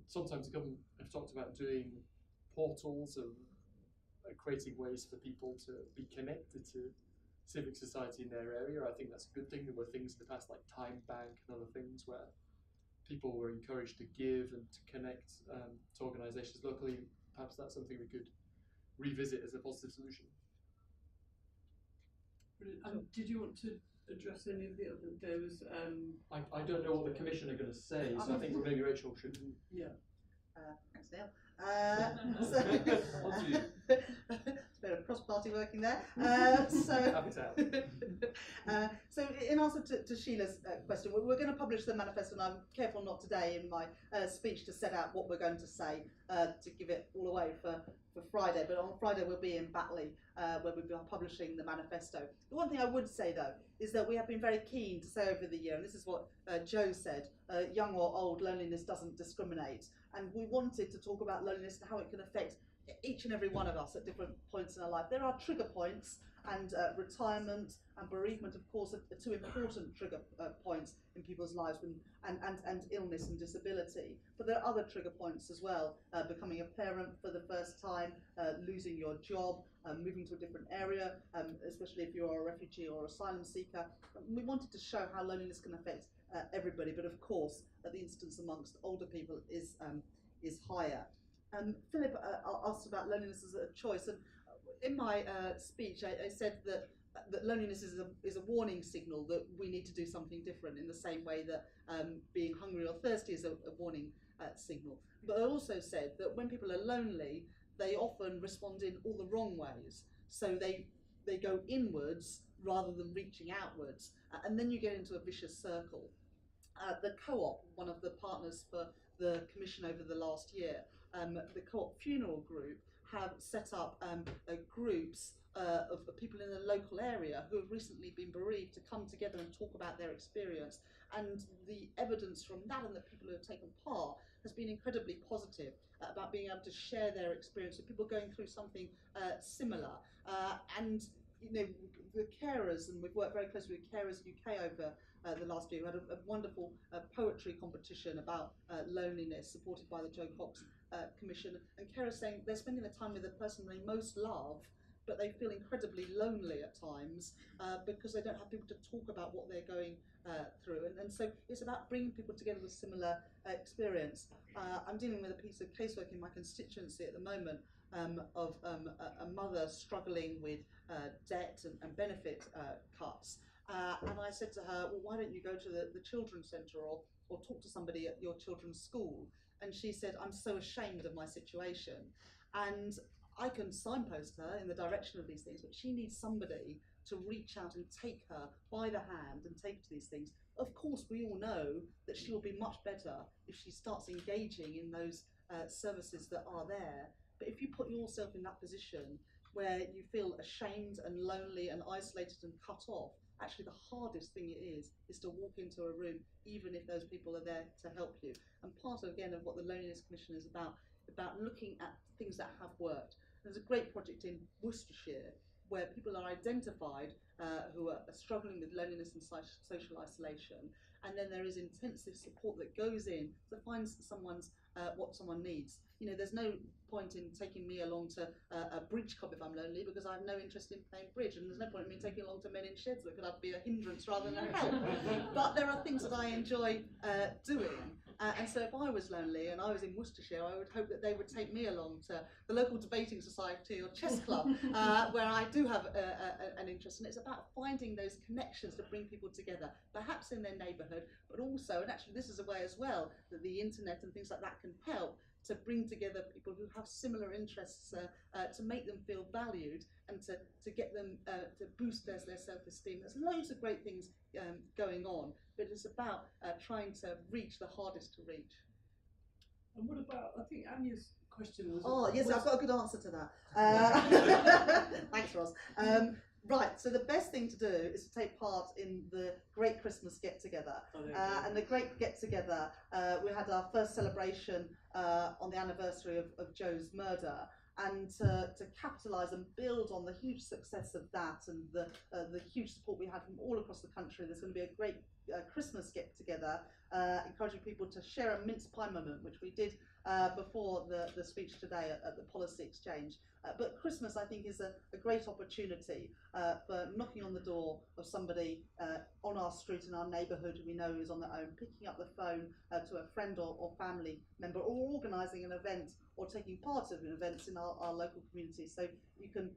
sometimes the government have talked about doing portals and creating ways for people to be connected to civic society in their area. I think that's a good thing. There were things in the past like Time Bank and other things where people were encouraged to give and to connect to organisations locally. Perhaps that's something we could revisit as a positive solution. Brilliant. Did you want to address any of the other? There was. I don't know what the commission are going to say, so I think maybe Rachel should. Yeah. Thanks, Neil. It's a bit of cross-party working there. So in answer to Sheila's question, we're going to publish the manifesto, and I'm careful not today in my speech to set out what we're going to say to give it all away for Friday, but on Friday we'll be in Batley where we'll be publishing the manifesto. The one thing I would say though is that we have been very keen to say over the year, and this is what Jo said, young or old, loneliness doesn't discriminate, and we wanted to talk about loneliness and how it can affect each and every one of us at different points in our life. There are trigger points, and retirement and bereavement, of course, are two important trigger points in people's lives, and illness and disability. But there are other trigger points as well, becoming a parent for the first time, losing your job, moving to a different area, especially if you're a refugee or asylum seeker. We wanted to show how loneliness can affect everybody, but of course, the incidence amongst older people is higher. Philip asked about loneliness as a choice, and in my speech I said that loneliness is a warning signal that we need to do something different, in the same way that being hungry or thirsty is a warning signal. But I also said that when people are lonely, they often respond in all the wrong ways. So they go inwards rather than reaching outwards, and then you get into a vicious circle. The Co-op, one of the partners for the Commission over the last year, the Co-op Funeral Group, have set up groups of people in the local area who have recently been bereaved to come together and talk about their experience. And the evidence from that and the people who have taken part has been incredibly positive about being able to share their experience with people going through something similar. And the carers, and we've worked very closely with Carers UK over the last year. We had a wonderful poetry competition about loneliness, supported by the Jo Cox Commission, and carers saying they're spending the time with the person they most love, but they feel incredibly lonely at times because they don't have people to talk about what they're going through. And so it's about bringing people together with similar experience. I'm dealing with a piece of casework in my constituency at the moment of a mother struggling with debt and benefit cuts. And I said to her, well, why don't you go to the children's centre or talk to somebody at your children's school? And she said, I'm so ashamed of my situation. And I can signpost her in the direction of these things, but she needs somebody to reach out and take her by the hand and take her to these things. Of course, we all know that she will be much better if she starts engaging in those services that are there. But if you put yourself in that position where you feel ashamed and lonely and isolated and cut off, actually the hardest thing it is to walk into a room, even if those people are there to help you. And part of, again, of what the Loneliness Commission is about looking at things that have worked. There's a great project in Worcestershire where people are identified who are struggling with loneliness and social isolation, and then there is intensive support that goes in to find someone's what someone needs. You know, there's no point in taking me along to a bridge club if I'm lonely, because I have no interest in playing bridge, and there's no point in me taking along to Men in Sheds that could be a hindrance rather than a help. But there are things that I enjoy doing. And so if I was lonely and I was in Worcestershire, I would hope that they would take me along to the local debating society or chess club, where I do have an interest. And it's about finding those connections to bring people together, perhaps in their neighbourhood, but also, and actually this is a way as well, that the internet and things like that can help to bring together people who have similar interests, to make them feel valued and to get them to boost their self-esteem. There's loads of great things going on, but it's about trying to reach the hardest to reach. And what about, I think Anya's question was... Oh, yes, I've got a good answer to that. Thanks, Ross. Right, so the best thing to do is to take part in the Great Christmas Get-Together. And the Great Get-Together, we had our first celebration on the anniversary of Jo's murder, and to capitalise and build on the huge success of that and the huge support we had from all across the country. There's going to be a great Christmas Get-Together, encouraging people to share a mince pie moment, which we did before the speech today at the Policy Exchange. But Christmas, I think, is a great opportunity for knocking on the door of somebody on our street in our neighbourhood who we know is on their own, picking up the phone to a friend or family member, or organising an event or taking part in events in our local community. So you can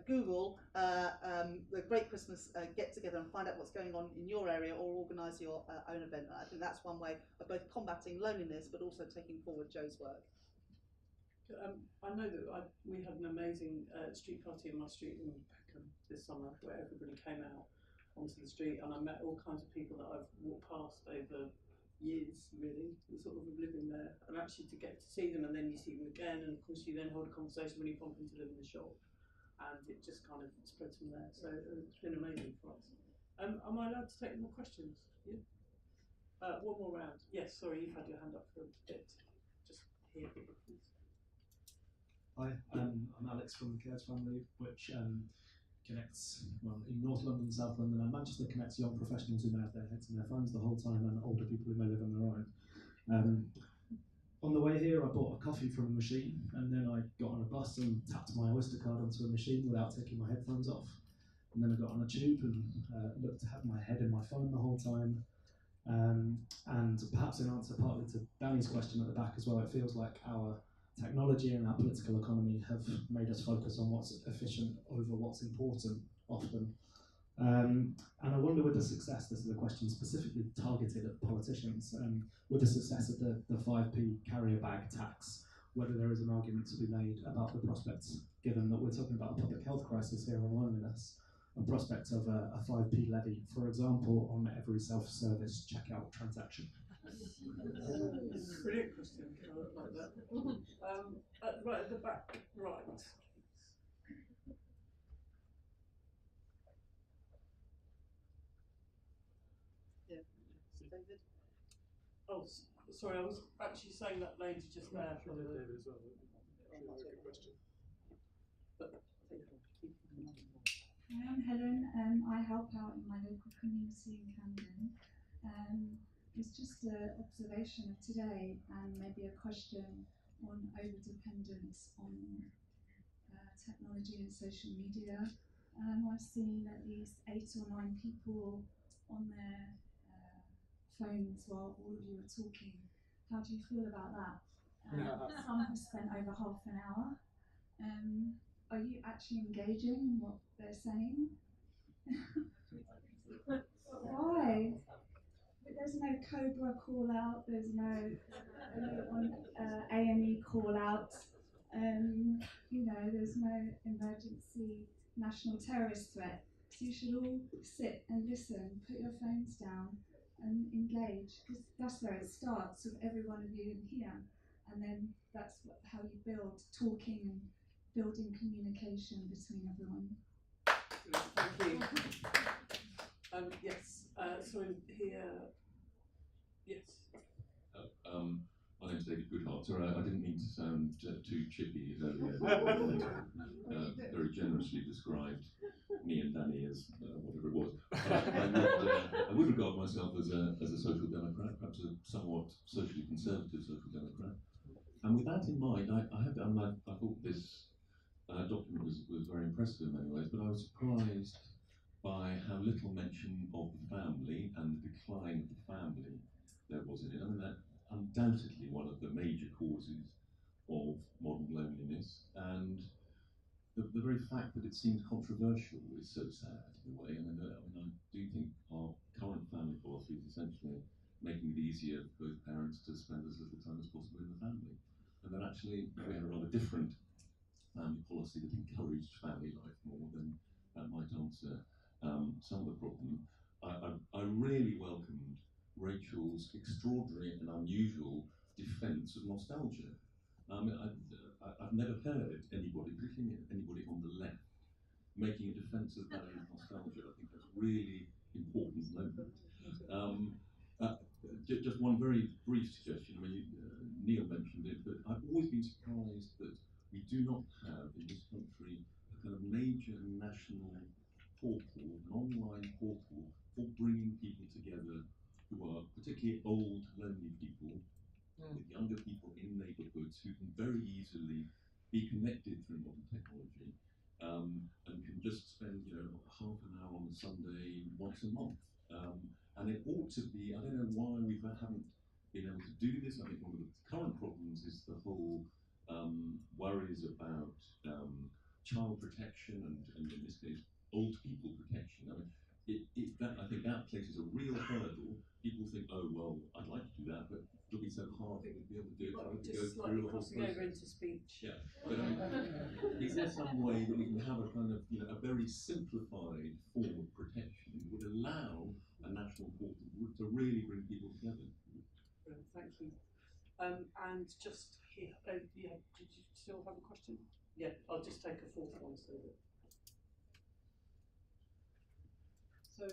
Google the Great Christmas Get-Together and find out what's going on in your area, or organise your own event. And I think that's one way of both combating loneliness but also taking forward Jo's work. I know that we had an amazing street party in my street in Peckham this summer, where everybody came out onto the street, and I met all kinds of people that I've walked past over years, really, sort of living there, and actually to get to see them, and then you see them again, and of course you then hold a conversation when you bump into them in the shop, and it just kind of spreads from there. So it's been amazing for us. Am I allowed to take more questions? Yeah. One more round. Yes, sorry, you've had your hand up for a bit. Just here, please. Hi, I'm Alex from the Cares Family, which connects, well, in North London, South London and Manchester, connects young professionals who may have their heads in their phones the whole time, and older people who may live on their own. On the way here, I bought a coffee from a machine, and then I got on a bus and tapped my Oyster card onto a machine without taking my headphones off. And then I got on a tube and looked to have my head in my phone the whole time. And perhaps in answer partly to Danny's question at the back as well, it feels like our technology and our political economy have made us focus on what's efficient over what's important often. And I wonder, with the success, this is a question specifically targeted at politicians, with the success of the 5p carrier bag tax, whether there is an argument to be made about the prospects, given that we're talking about a public health crisis here on loneliness, a prospect of a 5p levy, for example, on every self-service checkout transaction. Brilliant question. I like that. Right at the back, right. Yeah, David. Oh, sorry, I was actually saying that lady just there. David as well. Good question. I'm Helen. I help out in my local community in Camden. It's just an observation of today, and maybe a question on over-dependence on technology and social media. I've seen at least 8 or 9 people on their phones while all of you are talking. How do you feel about that? Some have spent over half an hour. Are you actually engaging in what they're saying? Why? There's no Cobra call out, there's no A&E call out, you know, there's no emergency national terrorist threat. So you should all sit and listen, put your phones down and engage, because that's where it starts with every one of you in here. And then that's how you build talking and building communication between everyone. Thank you. Yes, so here, yes. My name's David Goodhart. Sorry, I didn't mean to sound too chippy earlier. Very generously described me and Danny as whatever it was. I would regard myself as a social democrat, perhaps a somewhat socially conservative social democrat. And with that in mind, I thought this document was very impressive in many ways, but I was surprised by how little mention of the family and the decline of the family there was in it. I mean, that undoubtedly one of the major causes of modern loneliness, and the very fact that it seems controversial is so sad in a way. I do think our current family policy is essentially making it easier for both parents to spend as little time as possible in the family, and that actually we have a rather different family policy that encouraged family life more than that might answer some of the problem. I really welcomed Rachel's extraordinary and unusual defence of nostalgia. I've never heard anybody, particularly anybody on the left, making a defence of that nostalgia. I think that's really important moment. Just one very brief suggestion. I mean, Neil mentioned it, but I've always been surprised that we do not have in this country a kind of major national portal, an online portal for bringing people together who are particularly old, lonely people, with younger people in neighbourhoods who can very easily be connected through modern technology, and can just spend half an hour on a Sunday once a month. And it ought to be, I don't know why we haven't been able to do this. I think one of the current problems is the whole worries about child protection and in this case old people protection. I mean, I think that places a real hurdle. People think, oh well, I'd like to do that, but it'll be so hard to be able to do it. Well, To just go slightly through the whole crossing over process. into speech. Yeah, but is there some way that we can have a kind of a very simplified form of protection that would allow a national portal to really bring people together? Thank you. And just here, yeah, did you still have a question? Yeah, I'll just take a fourth one. So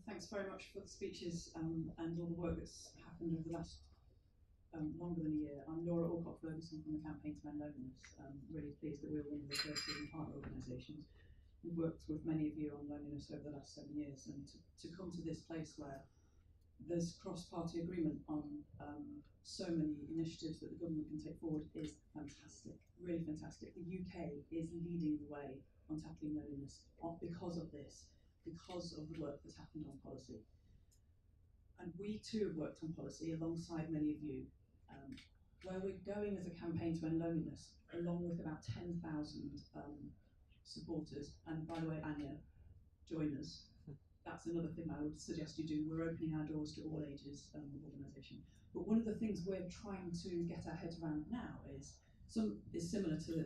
thanks very much for the speeches and all the work that's happened over the last longer than a year. I'm Laura Cox from the Campaign to End Loneliness. Really pleased that we're one of the first living partner organisations. We've worked with many of you on loneliness over the last 7 years, and to come to this place where there's cross-party agreement on so many initiatives that the government can take forward is fantastic, really fantastic. The UK is leading the way on tackling loneliness because of this, because of the work that's happened on policy. And we too have worked on policy alongside many of you, where we're going as a campaign to end loneliness, along with about 10,000 supporters. And by the way, Anya, join us. That's another thing I would suggest you do. We're opening our doors to all ages of organisation. But one of the things we're trying to get our heads around now is similar to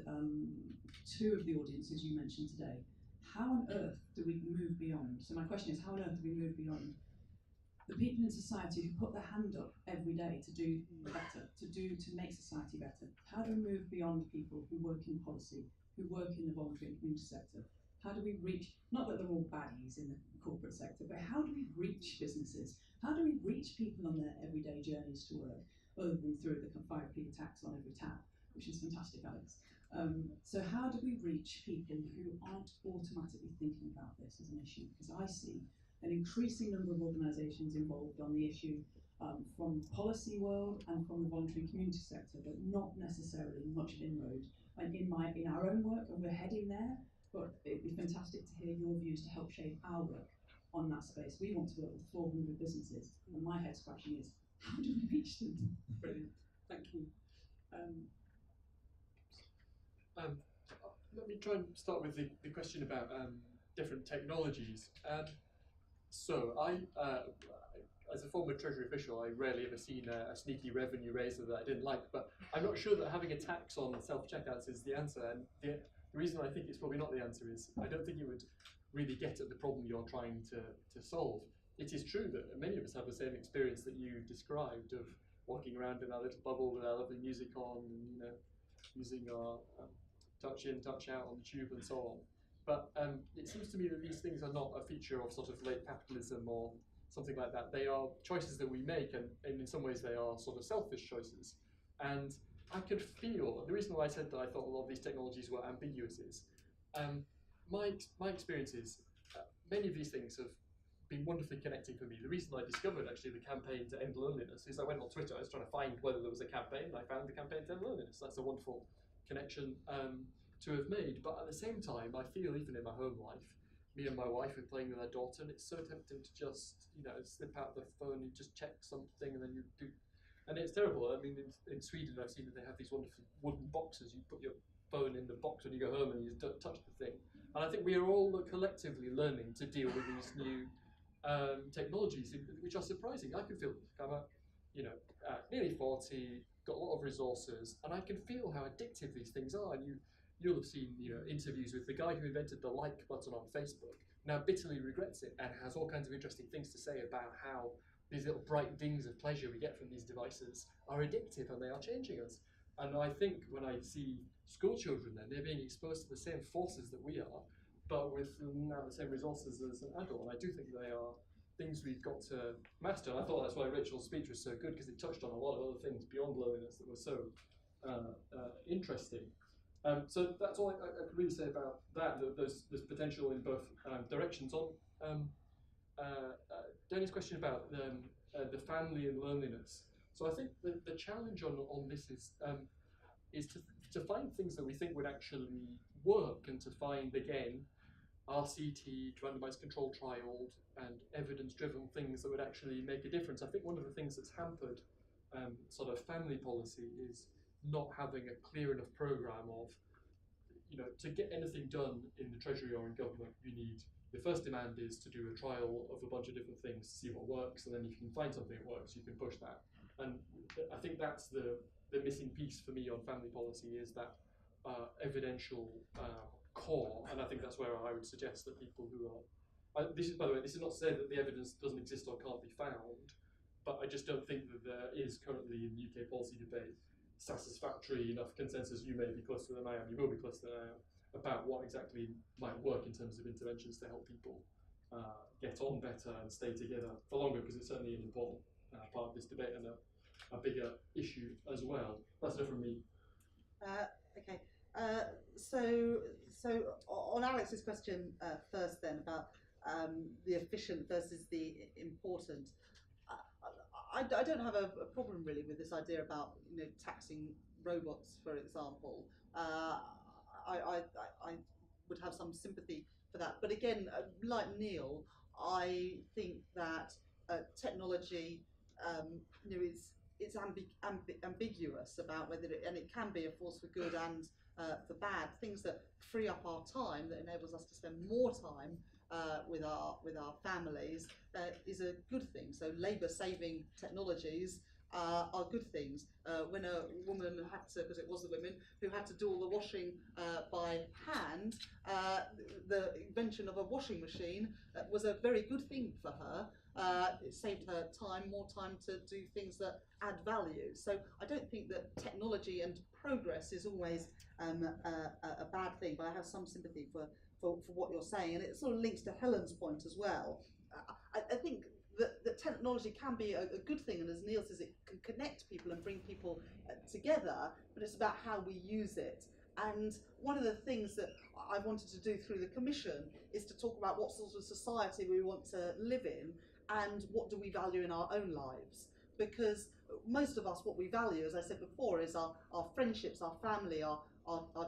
two of the audiences you mentioned today. How on earth do we move beyond? So my question is, how on earth do we move beyond the people in society who put their hand up every day to do better, to make society better? How do we move beyond people who work in policy, who work in the voluntary and community sector? How do we reach, not that they're all baddies in the corporate sector, but how do we reach businesses? How do we reach people on their everyday journeys to work, other than through the 5p tax on every tap, which is fantastic, Alex. So how do we reach people who aren't automatically thinking about this as an issue? Because I see an increasing number of organisations involved on the issue from the policy world and from the voluntary community sector, but not necessarily much inroad in our own work, and we're heading there. But it'd be fantastic to hear your views to help shape our work on that space. We want to work with 400 businesses, and my head scratching is, how do we reach them? Brilliant, thank you. Let me try and start with the question about different technologies. So I, as a former Treasury official, I rarely ever seen a sneaky revenue raiser that I didn't like, but I'm not sure that having a tax on self-checkouts is the answer. And the reason I think it's probably not the answer is I don't think it would really get at the problem you're trying to solve. It is true that many of us have the same experience that you described of walking around in our little bubble with our lovely music on, and using our touch in, touch out on the tube and so on. But it seems to me that these things are not a feature of sort of late capitalism or something like that. They are choices that we make, and in some ways they are sort of selfish choices. And I could feel, the reason why I said that I thought a lot of these technologies were ambiguous is, my experience is many of these things have been wonderfully connecting for me. The reason I discovered actually the campaign to end loneliness is I went on Twitter, I was trying to find whether there was a campaign, and I found the campaign to end loneliness. That's a wonderful connection to have made. But at the same time, I feel even in my home life, me and my wife are playing with our daughter, and it's so tempting to just, slip out the phone and just check something, and then you do. And it's terrible. I mean, in Sweden, I've seen that they have these wonderful wooden boxes. You put your phone in the box when you go home, and you don't touch the thing. And I think we are all collectively learning to deal with these new technologies, which are surprising. I can feel I'm nearly 40, got a lot of resources, and I can feel how addictive these things are. And you'll have seen interviews with the guy who invented the like button on Facebook. Now bitterly regrets it and has all kinds of interesting things to say about how these little bright dings of pleasure we get from these devices are addictive and they are changing us. And I think when I see school children, then they're being exposed to the same forces that we are, but with now the same resources as an adult. And I do think they are things we've got to master. And I thought that's why Rachel's speech was so good, because it touched on a lot of other things beyond loneliness that were so interesting. So that's all I could really say about that. There's potential in both directions. On Danny's question about the family and loneliness. So I think the challenge on this is to find things that we think would actually work, and to find, again, RCT, randomized control trial, and evidence-driven things that would actually make a difference. I think one of the things that's hampered sort of family policy is not having a clear enough program of, to get anything done in the Treasury or in government, the first demand is to do a trial of a bunch of different things to see what works, and then if you can find something that works, you can push that. And I think that's the missing piece for me on family policy, is that evidential core, and I think that's where I would suggest that people who are, this is, by the way, this is not to say that the evidence doesn't exist or can't be found, but I just don't think that there is currently in the UK policy debate satisfactory enough consensus. You may be closer than I am, you will be closer than I am, about what exactly might work in terms of interventions to help people get on better and stay together for longer, because it's certainly an important part of this debate and a bigger issue as well. That's enough from me. Okay. So on Alex's question first, then, about the efficient versus the important. I don't have a problem really with this idea about taxing robots, for example. I would have some sympathy for that, but again, like Neil, I think that technology, it's ambiguous about whether and it can be a force for good and for bad. Things that free up our time, that enables us to spend more time with our families, is a good thing. So labour-saving technologies are good things. When a woman had to, because it was the women who had to do all the washing by hand, the invention of a washing machine was a very good thing for her. It saved her time, more time to do things that add value. So I don't think that technology and progress is always a bad thing, but I have some sympathy for what you're saying, and it sort of links to Helen's point as well. I think that technology can be a good thing, and as Neil says, it can connect people and bring people together, but it's about how we use it. And one of the things that I wanted to do through the Commission is to talk about what sort of society we want to live in, and what do we value in our own lives. Because most of us, what we value, as I said before, is our friendships, our family, our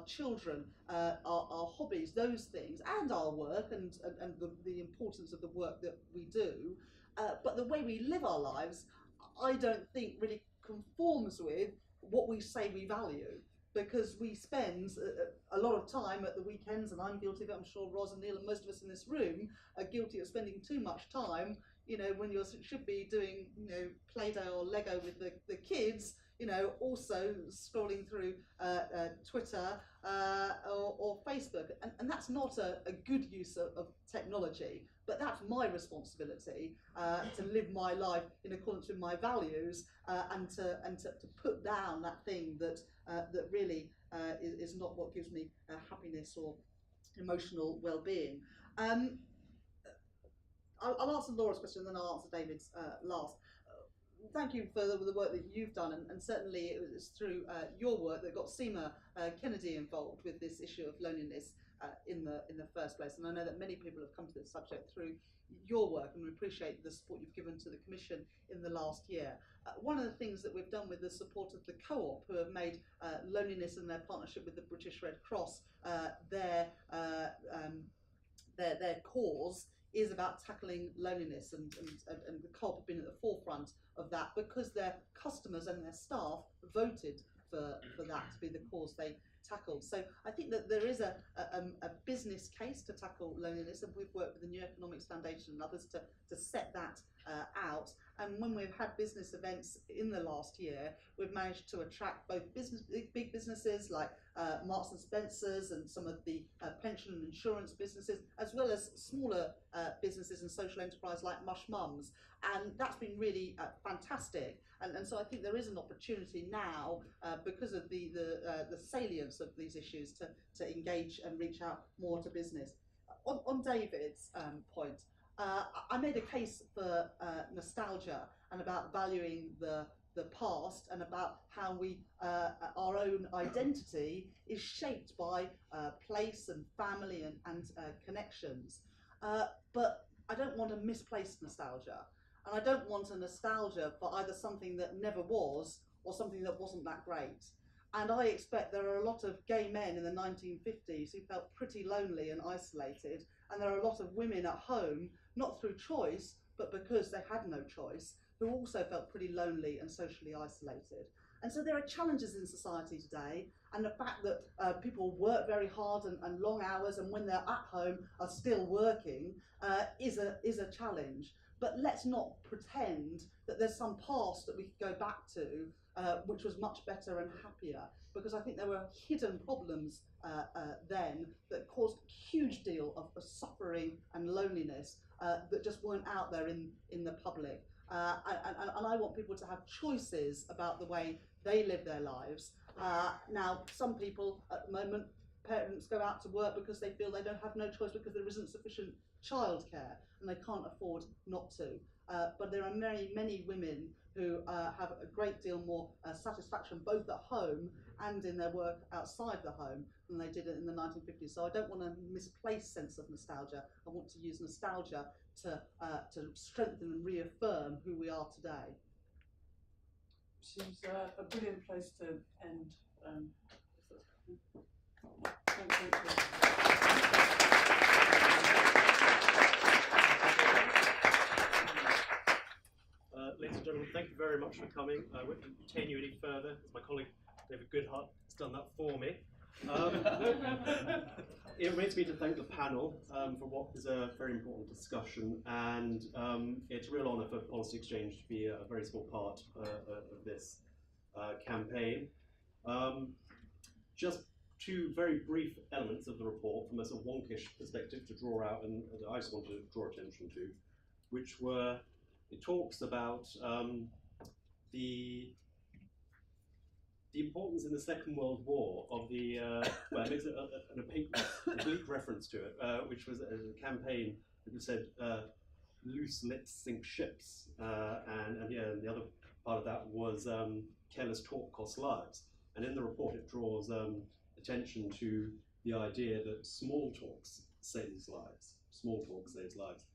children, our hobbies, those things, and our work, and the importance of the work that we do. But the way we live our lives, I don't think really conforms with what we say we value, because we spend a lot of time at the weekends, and I'm guilty of it, I'm sure Ros and Neil and most of us in this room are guilty of spending too much time you know, when you should be doing, you know, Play-Doh or Lego with the kids, you know, also scrolling through Twitter or Facebook. And that's not a good use of technology, but that's my responsibility to live my life in accordance with my values and to put down that thing that really is not what gives me happiness or emotional well-being. I'll answer Laura's question and then I'll answer David's last. Thank you for the work that you've done, and certainly it was through your work that got Seema Kennedy involved with this issue of loneliness in the first place. And I know that many people have come to this subject through your work, and we appreciate the support you've given to the Commission in the last year. One of the things that we've done with the support of the Co-op, who have made loneliness and their partnership with the British Red Cross their cause, is about tackling loneliness, and the Co-op have been at the forefront of that because their customers and their staff voted for that to be the cause they tackled. So I think that there is a business case to tackle loneliness, and we've worked with the New Economics Foundation and others to set that out. And when we've had business events in the last year, we've managed to attract both big businesses like Marks and Spencer's and some of the pension and insurance businesses, as well as smaller businesses and social enterprise like Mush Mums. And that's been really fantastic. And so I think there is an opportunity now, because of the salience of these issues, to engage and reach out more to business. On David's point, I made a case for nostalgia and about valuing the past, and about how we our own identity is shaped by place and family and connections. But I don't want a misplaced nostalgia, and I don't want a nostalgia for either something that never was or something that wasn't that great. And I expect there are a lot of gay men in the 1950s who felt pretty lonely and isolated, and there are a lot of women at home, not through choice, but because they had no choice, who also felt pretty lonely and socially isolated. And so there are challenges in society today, and the fact that people work very hard and long hours, and when they're at home are still working, is a challenge. But let's not pretend that there's some past that we could go back to which was much better and happier, because I think there were hidden problems then that caused a huge deal of suffering and loneliness that just weren't out there in the public. And I want people to have choices about the way they live their lives. Now, some people at the moment, parents go out to work because they feel they don't have no choice because there isn't sufficient childcare and they can't afford not to. But there are many, many women who have a great deal more satisfaction both at home and in their work outside the home than they did in the 1950s. So I don't want a misplaced sense of nostalgia. I want to use nostalgia to strengthen and reaffirm who we are today. Seems a brilliant place to end. Thank you. Ladies and gentlemen, thank you very much for coming. I won't detain you any further, as my colleague David Goodhart has done that for me. It remains me to thank the panel for what is a very important discussion, and it's a real honour for Policy Exchange to be a very small part of this campaign. Just two very brief elements of the report from a sort of wonkish perspective to draw out, and I just wanted to draw attention to, which were, it talks about the importance in the Second World War of the, well, it makes an oblique reference to it, which was a campaign that said, loose lips sink ships, and yeah, and the other part of that was careless talk costs lives. And in the report it draws attention to the idea that small talk saves lives. Small talk saves lives.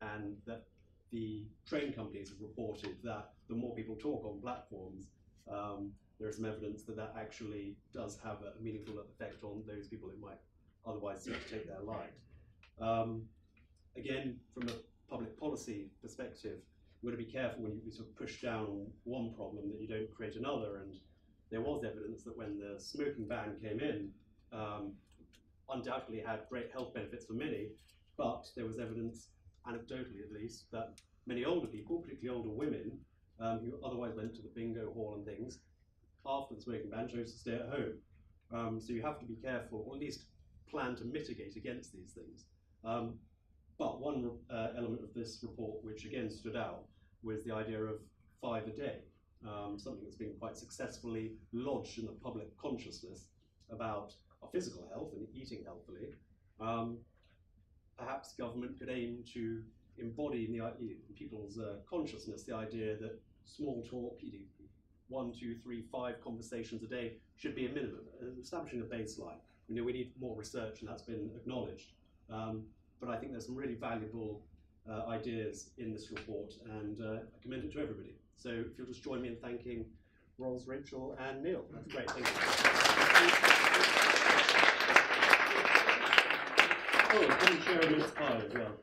And that the train companies have reported that the more people talk on platforms, there is some evidence that that actually does have a meaningful effect on those people who might otherwise seek to take their life. Again, from a public policy perspective, you've got to be careful when you sort of push down one problem that you don't create another. And there was evidence that when the smoking ban came in, undoubtedly had great health benefits for many, but there was evidence anecdotally at least, that many older people, particularly older women, who otherwise went to the bingo hall and things, after the smoking ban chose to stay at home. So you have to be careful, or at least plan to mitigate against these things. But one element of this report which again stood out was the idea of 5 a day, something that's been quite successfully lodged in the public consciousness about our physical health and eating healthily. Perhaps government could aim to embody in people's consciousness the idea that small talk, eating 1, 2, 3, 5 conversations a day should be a minimum, establishing a baseline. We know we need more research, and that's been acknowledged. But I think there's some really valuable ideas in this report, and I commend it to everybody. So if you'll just join me in thanking Ros, Rachel, and Neil. That's great. Thank you. Oh, I didn't share a minute's pie as well.